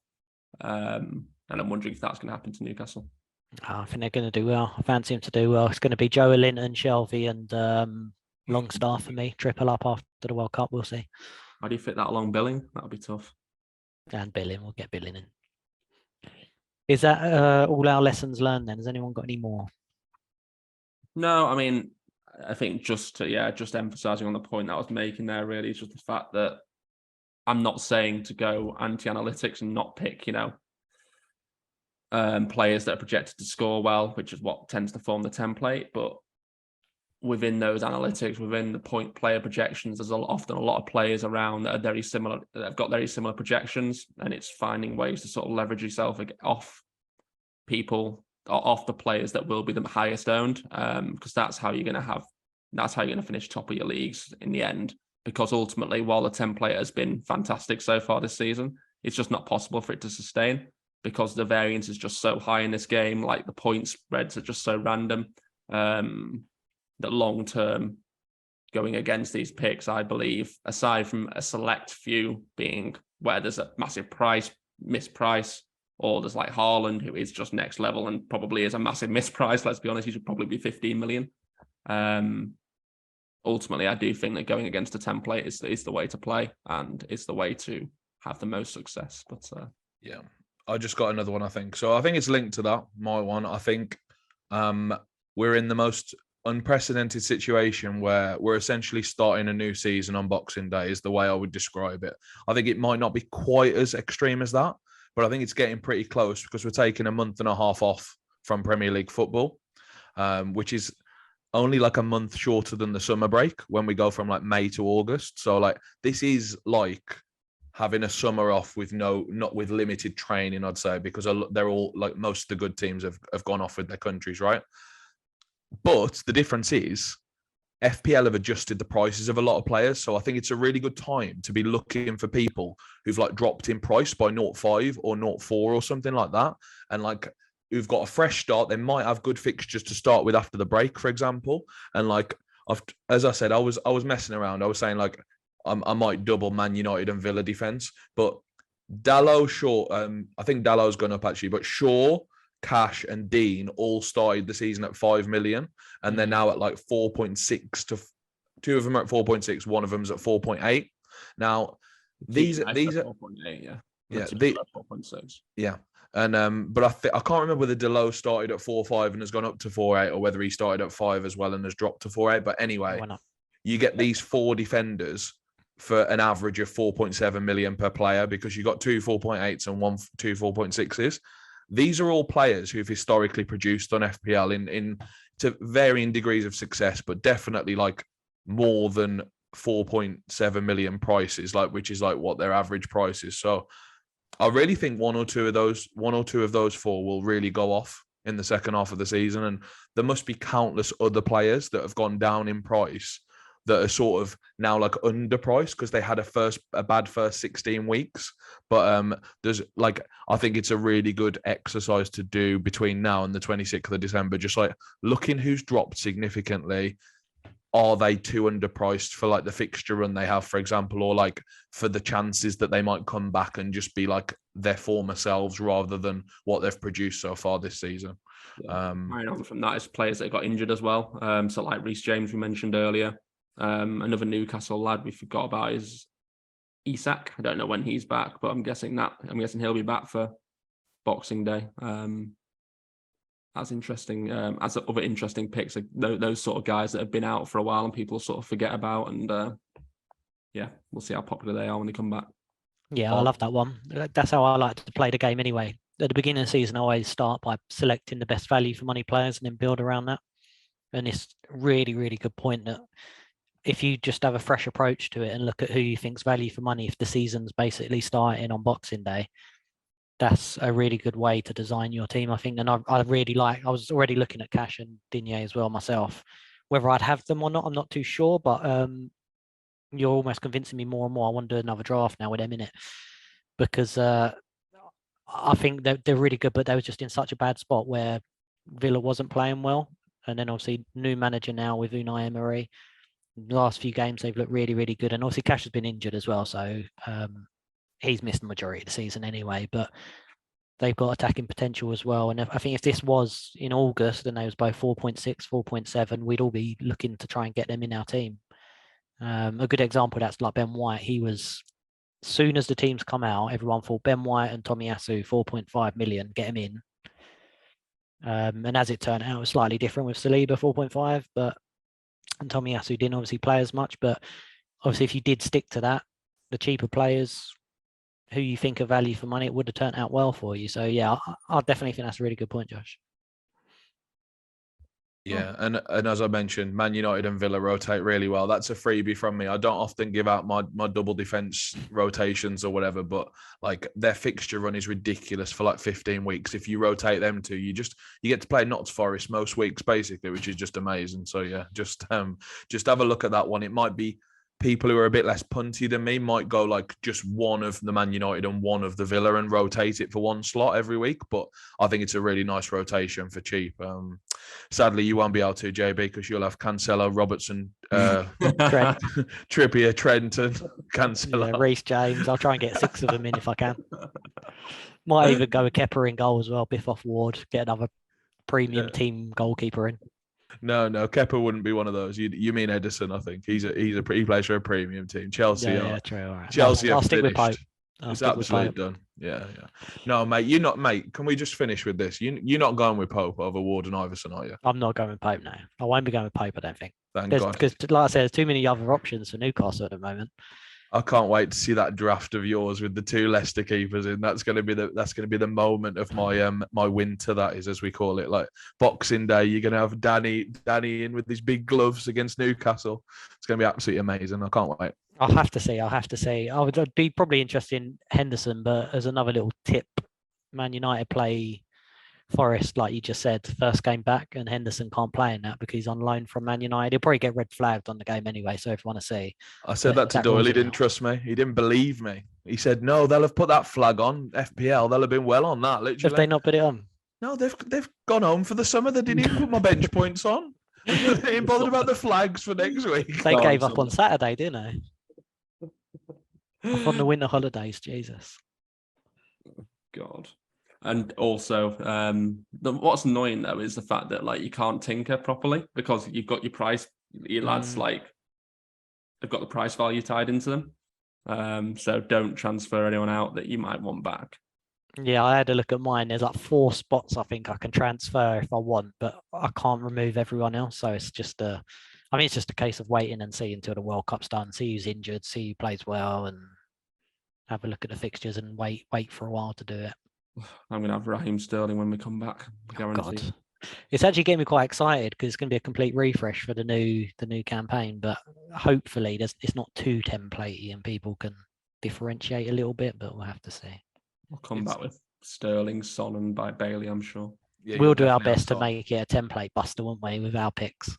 And I'm wondering if that's going to happen to Newcastle. I think they're going to do well. I fancy him to do well. It's going to be Joe Linton, Shelby, and Longstaff for me. Triple up after the World Cup. We'll see. How do you fit that along Billing? That'll be tough. And Billing. We'll get Billing in. Is that all our lessons learned then? Has anyone got any more? No, I mean, I think just emphasising on the point that I was making there really is just the fact that I'm not saying to go anti-analytics and not pick, players that are projected to score well, which is what tends to form the template. But within those analytics, within the point player projections, there's often a lot of players around that are very similar, that have got very similar projections, and it's finding ways to sort of leverage yourself off people, off the players that will be the highest owned, because that's how you're going to finish top of your leagues in the end. Because ultimately, while the template has been fantastic so far this season, it's just not possible for it to sustain because the variance is just so high in this game. Like the point spreads are just so random. That long term going against these picks, I believe, aside from a select few being where there's a massive misprice, or there's like Haaland, who is just next level and probably is a massive misprice. Let's be honest, he should probably be 15 million. Ultimately, I do think that going against a template is the way to play and is the way to have the most success. But yeah, I just got another one, I think. So I think it's linked to that, my one. I think we're in the most unprecedented situation where we're essentially starting a new season on Boxing Day is the way I would describe it. I think it might not be quite as extreme as that, but I think it's getting pretty close because we're taking a month and a half off from Premier League football, which is only like a month shorter than the summer break when we go from like May to August. So like this is like having a summer off with not with limited training, I'd say, because they're all like most of the good teams have gone off with their countries, right? But the difference is FPL have adjusted the prices of a lot of players. So I think it's a really good time to be looking for people who've like dropped in price by 0.5 or 0.4 or something like that. And like who've got a fresh start. They might have good fixtures to start with after the break, for example. And like, as I said, I was messing around. I was saying like, I might double Man United and Villa defense, but Dalot, Shaw, I think Dallow's gone up actually, but Shaw, Cash and Dean all started the season at 5 million, and they're now at like 4.6 to two of them are at 4.6, one of them's at 4.8. Now these are 4.8, yeah. Yeah, 4.6. Yeah. And but I can't remember whether Dalot started at 4.5 and has gone up to 4.8, or whether he started at 5 as well and has dropped to 4.8. But anyway, you get these four defenders for an average of 4.7 million per player, because you got 2 4.8s and 2 4.6s. These are all players who've historically produced on FPL in to varying degrees of success, but definitely like more than 4.7 million prices, like which is like what their average price is. So I really think one or two of those four will really go off in the second half of the season, and there must be countless other players that have gone down in price that are sort of now like underpriced because they had a bad first 16 weeks. But there's like, I think it's a really good exercise to do between now and the 26th of December, just like looking who's dropped significantly. Are they too underpriced for like the fixture run they have, for example, or like for the chances that they might come back and just be like their former selves rather than what they've produced so far this season? Yeah. Right on from that is players that got injured as well. So like Reece James, we mentioned earlier. Another Newcastle lad we forgot about is Isak. I don't know when he's back, but I'm guessing he'll be back for Boxing Day. That's interesting. As other interesting picks, those sort of guys that have been out for a while and people sort of forget about, and we'll see how popular they are when they come back. Yeah, I love that one. That's how I like to play the game anyway. At the beginning of the season, I always start by selecting the best value for money players and then build around that. And it's really, really good point that if you just have a fresh approach to it and look at who you think's value for money, if the season's basically starting on Boxing Day, that's a really good way to design your team, I think. And I really like, I was already looking at Cash and Digne as well myself. Whether I'd have them or not, I'm not too sure, but you're almost convincing me more and more. I want to do another draft now with them in it, because I think they're really good, but they were just in such a bad spot where Villa wasn't playing well. And then obviously new manager now with Unai Emery. The last few games they've looked really, really good. And obviously Cash has been injured as well, so he's missed the majority of the season anyway. But they've got attacking potential as well. And I think if this was in August and they was both 4.6, 4.7, we'd all be looking to try and get them in our team. A good example that's like Ben White. He was, soon as the teams come out, everyone thought Ben White and Tomiyasu, 4.5 million, get him in. And as it turned out, it was slightly different with Saliba, 4.5, and Tomiyasu didn't obviously play as much. But obviously, if you did stick to that, the cheaper players who you think are value for money, it would have turned out well for you. So yeah, I definitely think that's a really good point, Josh. Yeah, and as I mentioned, Man United and Villa rotate really well. That's a freebie from me. I don't often give out my double defense rotations or whatever, but like their fixture run is ridiculous for like 15 weeks. If you rotate them two, you get to play Notts Forest most weeks basically, which is just amazing. So yeah, just have a look at that one. It might be people who are a bit less punty than me might go like just one of the Man United and one of the Villa and rotate it for one slot every week. But I think it's a really nice rotation for cheap. Sadly, you won't be able to, JB, because you'll have Cancelo, Robertson, Trippier, Trent, and Cancelo. Yeah, Reece James. I'll try and get 6 of them in if I can. Might even go with Kepa in goal as well. Biff off Ward. Get another premium team goalkeeper in. No, Kepa wouldn't be one of those. You mean Edison? I think he plays for a premium team. Chelsea. Yeah, true. All right. Chelsea. I'll stick with Pope. It's absolutely done. Yeah. No, mate, you're not, mate. Can we just finish with this? You're not going with Pope over Ward and Iverson, are you? I'm not going with Pope now. I won't be going with Pope, I don't think. Thank God. Because, like I said, there's too many other options for Newcastle at the moment. I can't wait to see that draft of yours with the 2 Leicester keepers in. That's going to be the moment of my winter. That is, as we call it, like Boxing Day. You're going to have Danny in with these big gloves against Newcastle. It's going to be absolutely amazing. I can't wait. I'll have to see. I would be probably interested in Henderson, but as another little tip, Man United play Forest, like you just said, first game back, and Henderson can't play in that because he's on loan from Man United. He'll probably get red flagged on the game anyway. So if you want to see, I said that to Doyle. He didn't trust me. He didn't believe me. He said, "No, they'll have put that flag on FPL. They'll have been well on that." Literally, have they not put it on? No, they've gone home for the summer. They didn't even put my bench points on. They ain't bothered about the flags for next week. They gave up on Saturday, didn't they? Off on the winter holidays, Jesus. God. And also, what's annoying though is the fact that like you can't tinker properly because you've got your price. Your lads like they've got the price value tied into them. So don't transfer anyone out that you might want back. Yeah, I had a look at mine. There's like 4 spots I think I can transfer if I want, but I can't remove everyone else. So it's just it's just a case of waiting and see until the World Cup's done, see who's injured, see who plays well, and have a look at the fixtures and wait for a while to do it. I'm going to have Raheem Sterling when we come back. Guaranteed. God. It's actually getting me quite excited because it's going to be a complete refresh for the new campaign. But hopefully, it's not too templatey and people can differentiate a little bit. But we'll have to see. We'll come back with Sterling, Son, and by Bailey, I'm sure. Yeah, we'll do our best to make it a template buster, won't we, with our picks?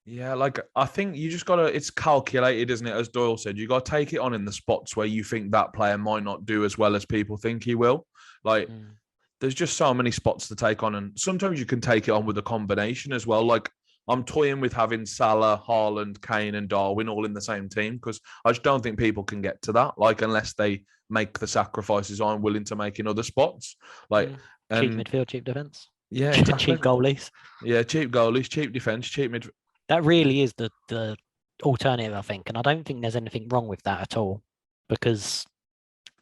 Yeah, like I think you just gotta. It's calculated, isn't it? As Doyle said, you gotta take it on in the spots where you think that player might not do as well as people think he will. Like, there's just so many spots to take on, and sometimes you can take it on with a combination as well. Like, I'm toying with having Salah, Haaland, Kane, and Darwin all in the same team because I just don't think people can get to that. Like, unless they make the sacrifices I'm willing to make in other spots. Like, cheap midfield, cheap defense. Yeah, exactly. Cheap goalies. Yeah, cheap goalies, cheap defense, cheap midfield. That really is the alternative, I think. And I don't think there's anything wrong with that at all because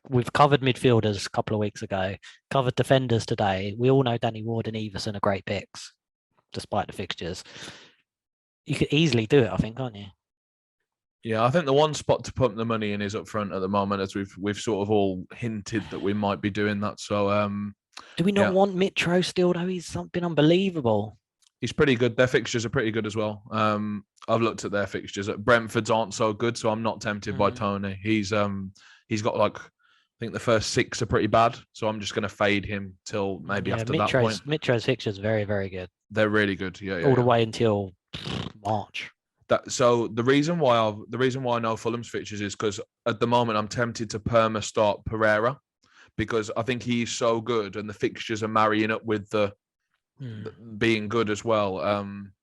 we've covered midfielders a couple of weeks ago, covered defenders today. We all know Danny Ward and Everson are great picks, despite the fixtures. You could easily do it, I think, can't you? Yeah, I think the one spot to pump the money in is up front at the moment, as we've sort of all hinted that we might be doing that. So, do we not want Mitro still, though? He's something unbelievable. He's pretty good. Their fixtures are pretty good as well. I've looked at their fixtures. Brentford's aren't so good, so I'm not tempted by Tony. He's got like, I think the first 6 are pretty bad, so I'm just going to fade him till maybe after that point. Mitro's fixtures are very, very good. They're really good. Yeah, all the way until March. So the reason why I know Fulham's fixtures is because at the moment I'm tempted to perma start Pereira because I think he's so good and the fixtures are marrying up with the being good as well.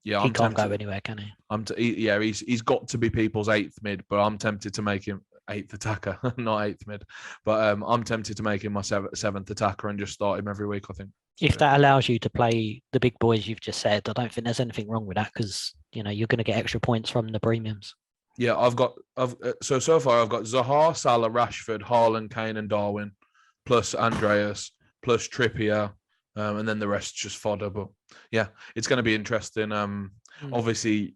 Yeah, He I'm can't tempted. go anywhere, can he? Yeah, he's got to be people's 8th mid, but I'm tempted to make him 8th attacker, not 8th mid. But I'm tempted to make him my 7th attacker and just start him every week, I think. If that allows you to play the big boys you've just said, I don't think there's anything wrong with that because you're going to get extra points from the premiums. Yeah, so far I've got Zaha, Salah, Rashford, Haaland, Kane, and Darwin, plus Andreas, plus Trippier, and then the rest just fodder. But yeah, it's going to be interesting. Obviously,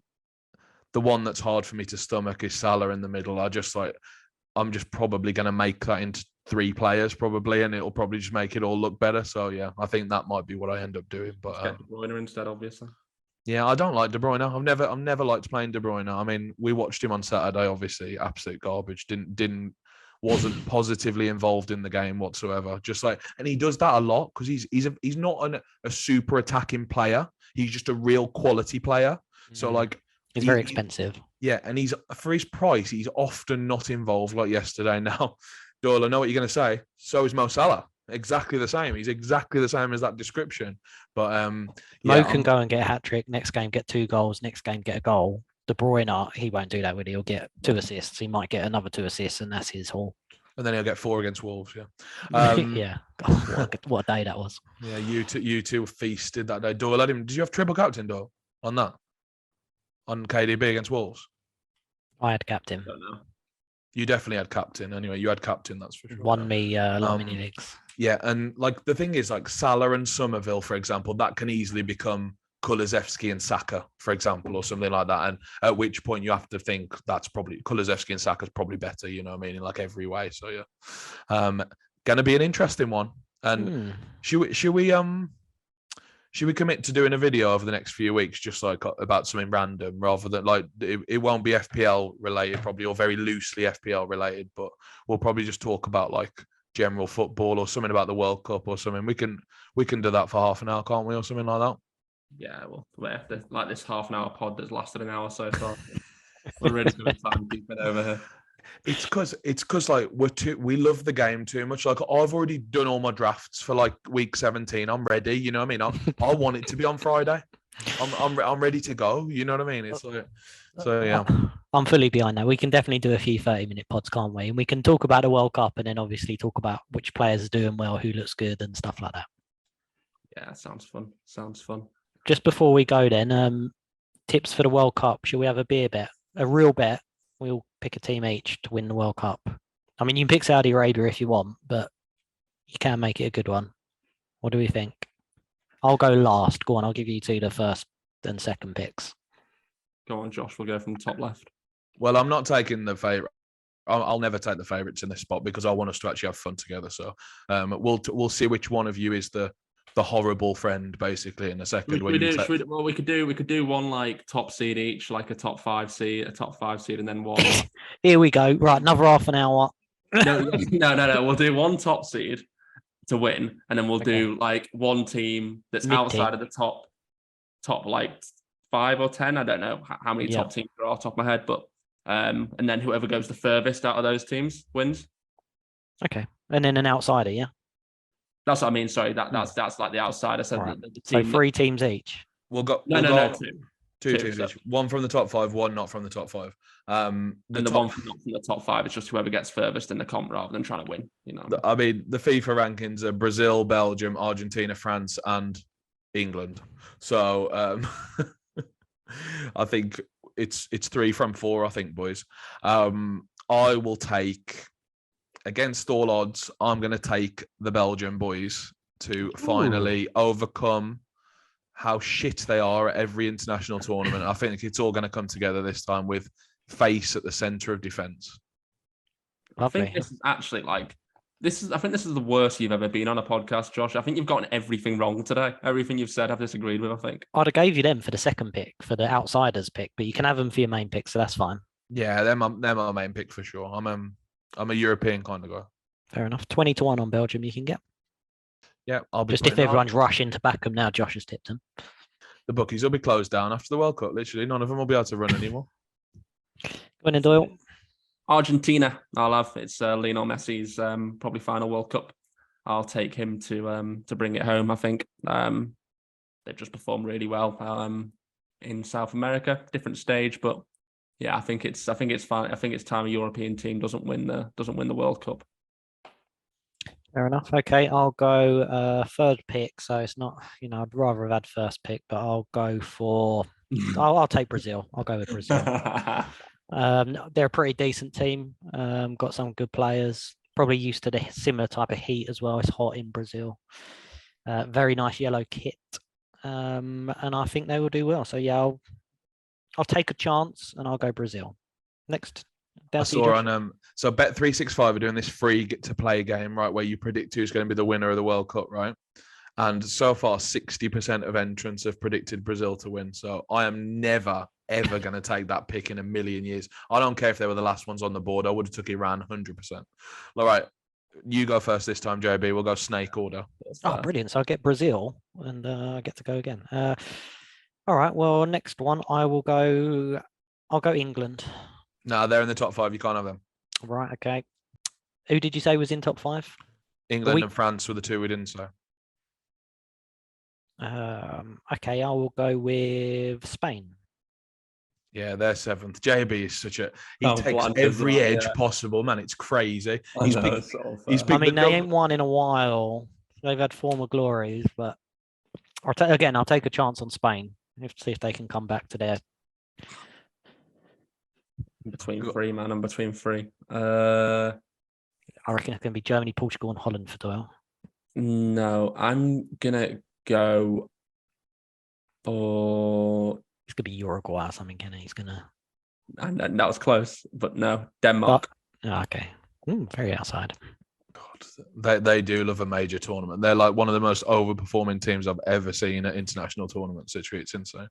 the one that's hard for me to stomach is Salah in the middle. I'm just probably going to make that into 3 players probably, and it'll probably just make it all look better. So yeah, I think that might be what I end up doing. But get De Bruyne instead, obviously. Yeah, I don't like De Bruyne. I've never liked playing De Bruyne. I mean, we watched him on Saturday. Obviously, absolute garbage. Wasn't positively involved in the game whatsoever. Just and he does that a lot because he's not a super attacking player. He's just a real quality player. So he's very expensive. Yeah, and he's for his price, he's often not involved. Like yesterday. Now, Doyle, I know what you're going to say. So is Mo Salah. Exactly the same. He's exactly the same as that description. But Mo can go and get a hat trick. Next game, get 2 goals. Next game, get a goal. De Bruyne, he won't do that with it. He'll get 2 assists. He might get another 2 assists, and that's his haul. And then he'll get 4 against Wolves. Yeah. Yeah. God, what a day that was. Yeah, you two feasted that day. Doyle, did you have triple captain, Doyle, on that? On KDB against Wolves? I had captain. I don't know. You definitely had captain. Anyway, you had captain, that's for sure. Won me a lot of mini leagues. Yeah, and the thing is, Salah and Somerville, for example, that can easily become Kulusevski and Saka, for example, or something like that. And at which point you have to think that's probably Kulusevski and Saka's probably better, you know what I mean, in every way. So yeah, gonna be an interesting one. And should we commit to doing a video over the next few weeks, just about something random, rather than it won't be FPL related, probably, or very loosely FPL related, but we'll probably just talk about general football or something about the World Cup or something. We can do that for half an hour, can't we, or something like that? Yeah, well, after this half an hour pod that's lasted an hour so far, we're really good timekeeping over here. It's because we love the game too much. I've already done all my drafts for week 17. I'm ready. You know what I mean? I want it to be on Friday. I'm ready to go. You know what I mean? It's so yeah. I'm fully behind that. We can definitely do a few 30-minute pods, can't we? And we can talk about the World Cup and then obviously talk about which players are doing well, who looks good, and stuff like that. Yeah, sounds fun. Just before we go, then tips for the World Cup. Should we have a beer bet? A real bet. We'll pick a team each to win the World Cup. I mean, you can pick Saudi Arabia if you want, but you can make it a good one. What do we think? I'll go last. Go on, I'll give you 2 the first and second picks. Go on, Josh. We'll go from top left. Well, I'm not taking the favourite. I'll never take the favourites in this spot because I want us to actually have fun together. So we'll see which one of you is the horrible friend, basically, in a second. We could do one top seed each, a top 5 seed, and then one. Here we go. Right, another half an hour. No. We'll do one top seed to win, and then we'll do one team that's outside of the top 5 or 10. I don't know how many top teams there are off the top of my head, but and then whoever goes the furthest out of those teams wins. Okay, and then an outsider, yeah. That's what I mean. Sorry, that's the outsider. So, right. the team, so 3 teams each. We'll go. No, 2 teams each. One from the top 5, one not from the top 5. And the one not from the top 5 is just whoever gets furthest in the comp rather than trying to win. You know. I mean, the FIFA rankings are Brazil, Belgium, Argentina, France, and England. So I think it's 3 from 4. I think, boys. I will take. Against all odds, I'm going to take the Belgian boys to finally overcome how shit they are at every international tournament. I think it's all going to come together this time with face at the centre of defence. I think this is actually I think this is the worst you've ever been on a podcast, Josh. I think you've gotten everything wrong today. Everything you've said, I've disagreed with, I think. I'd have gave you them for the second pick, for the outsiders pick, but you can have them for your main pick, so that's fine. Yeah, they're my main pick for sure. I'm a European kind of guy. Fair enough. 20-1 on Belgium you can get. Yeah, I'll be just if everyone's rushing to back them now, Josh has tipped them. The bookies will be closed down after the World Cup. Literally, none of them will be able to run anymore. Go on, Doyle. Argentina, I'll have. It's Lionel Messi's probably final World Cup. I'll take him to bring it home, I think. they've just performed really well in South America. Different stage, but yeah, I think it's fine. I think it's time a European team doesn't win the World Cup. Fair enough. Okay, I'll go third pick. So it's not, I'd rather have had first pick, but I'll go for. I'll take Brazil. I'll go with Brazil. They're a pretty decent team. Got some good players. Probably used to the similar type of heat as well. It's hot in Brazil. Very nice yellow kit, and I think they will do well. So yeah, I'll take a chance and I'll go Brazil. Next. I saw on so Bet365 are doing this free get to play game, right, where you predict who's going to be the winner of the World Cup, right? And so far 60% of entrants have predicted Brazil to win. So I am never ever going to take that pick in a million years. I don't care if they were the last ones on the board. I would have took Iran 100%. All right, you go first this time, JB. We'll go snake order. Oh, brilliant! So I get Brazil and I get to go again. All right. Well, next one I'll go England. No, they're in the top 5. You can't have them. Right. Okay. Who did you say was in top 5? England and France were the 2 we didn't say. Okay, I will go with Spain. Yeah, they're 7th. JB is such a he takes every edge possible, man. It's crazy. He's I mean, they ain't won in a while. They've had former glories, but I'll take a chance on Spain. See if they can come back to their between 3, man. I'm between 3. I reckon it's going to be Germany, Portugal, and Holland for Doyle. No, I'm gonna go for. It's going to be Uruguay or something, and he's going to. And that was close, but no, Denmark. Okay. Very outside. God, they do love a major tournament. They're like one of the most overperforming teams I've ever seen at international tournaments. It's insane.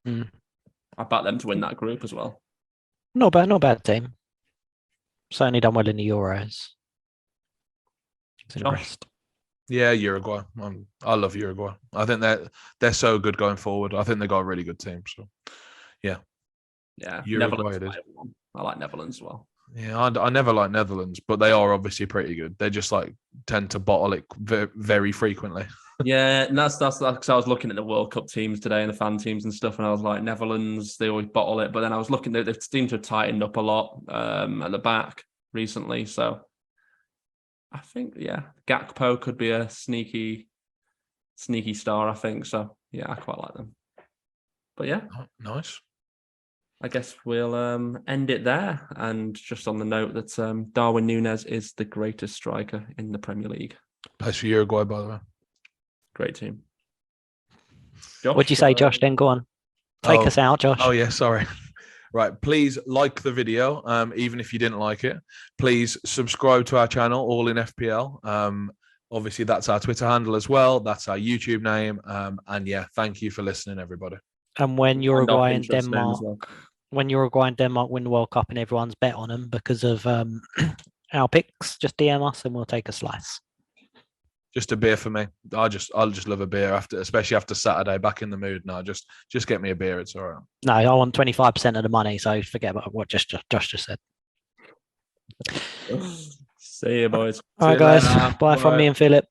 I back them to win that group as well. Not bad team. Certainly done well in the Euros. Yeah, Uruguay. I love Uruguay. I think they're so good going forward. I think they got a really good team. So, yeah. Uruguay it is. I like Netherlands as well. Yeah, I never like Netherlands, but they are obviously pretty good. They just tend to bottle it very frequently. Yeah, and that's because I was looking at the World Cup teams today and the fan teams and stuff, and I was like, Netherlands, they always bottle it. But then I was looking, they seem to have tightened up a lot at the back recently. So I think, Gakpo could be a sneaky star, I think. So, yeah, I quite like them. But yeah. Oh, nice. I guess we'll end it there. And just on the note that Darwin Núñez is the greatest striker in the Premier League. Plays for Uruguay, by the way. Great team. Josh, what'd you say, Josh? Then go on. Take us out, Josh. Oh, yeah, sorry. Right, please like the video, even if you didn't like it. Please subscribe to our channel, All in FPL. Obviously, that's our Twitter handle as well. That's our YouTube name. And yeah, thank you for listening, everybody. And when Uruguay and Denmark win the World Cup and everyone's bet on them because of our picks, just DM us and we'll take a slice. Just a beer for me. I'll just love a beer especially after Saturday. Back in the mood now. Just get me a beer. It's all right. No, I want 25% of the money. So forget about what Josh just said. See you, boys. All right, guys. Bye from me and Philip.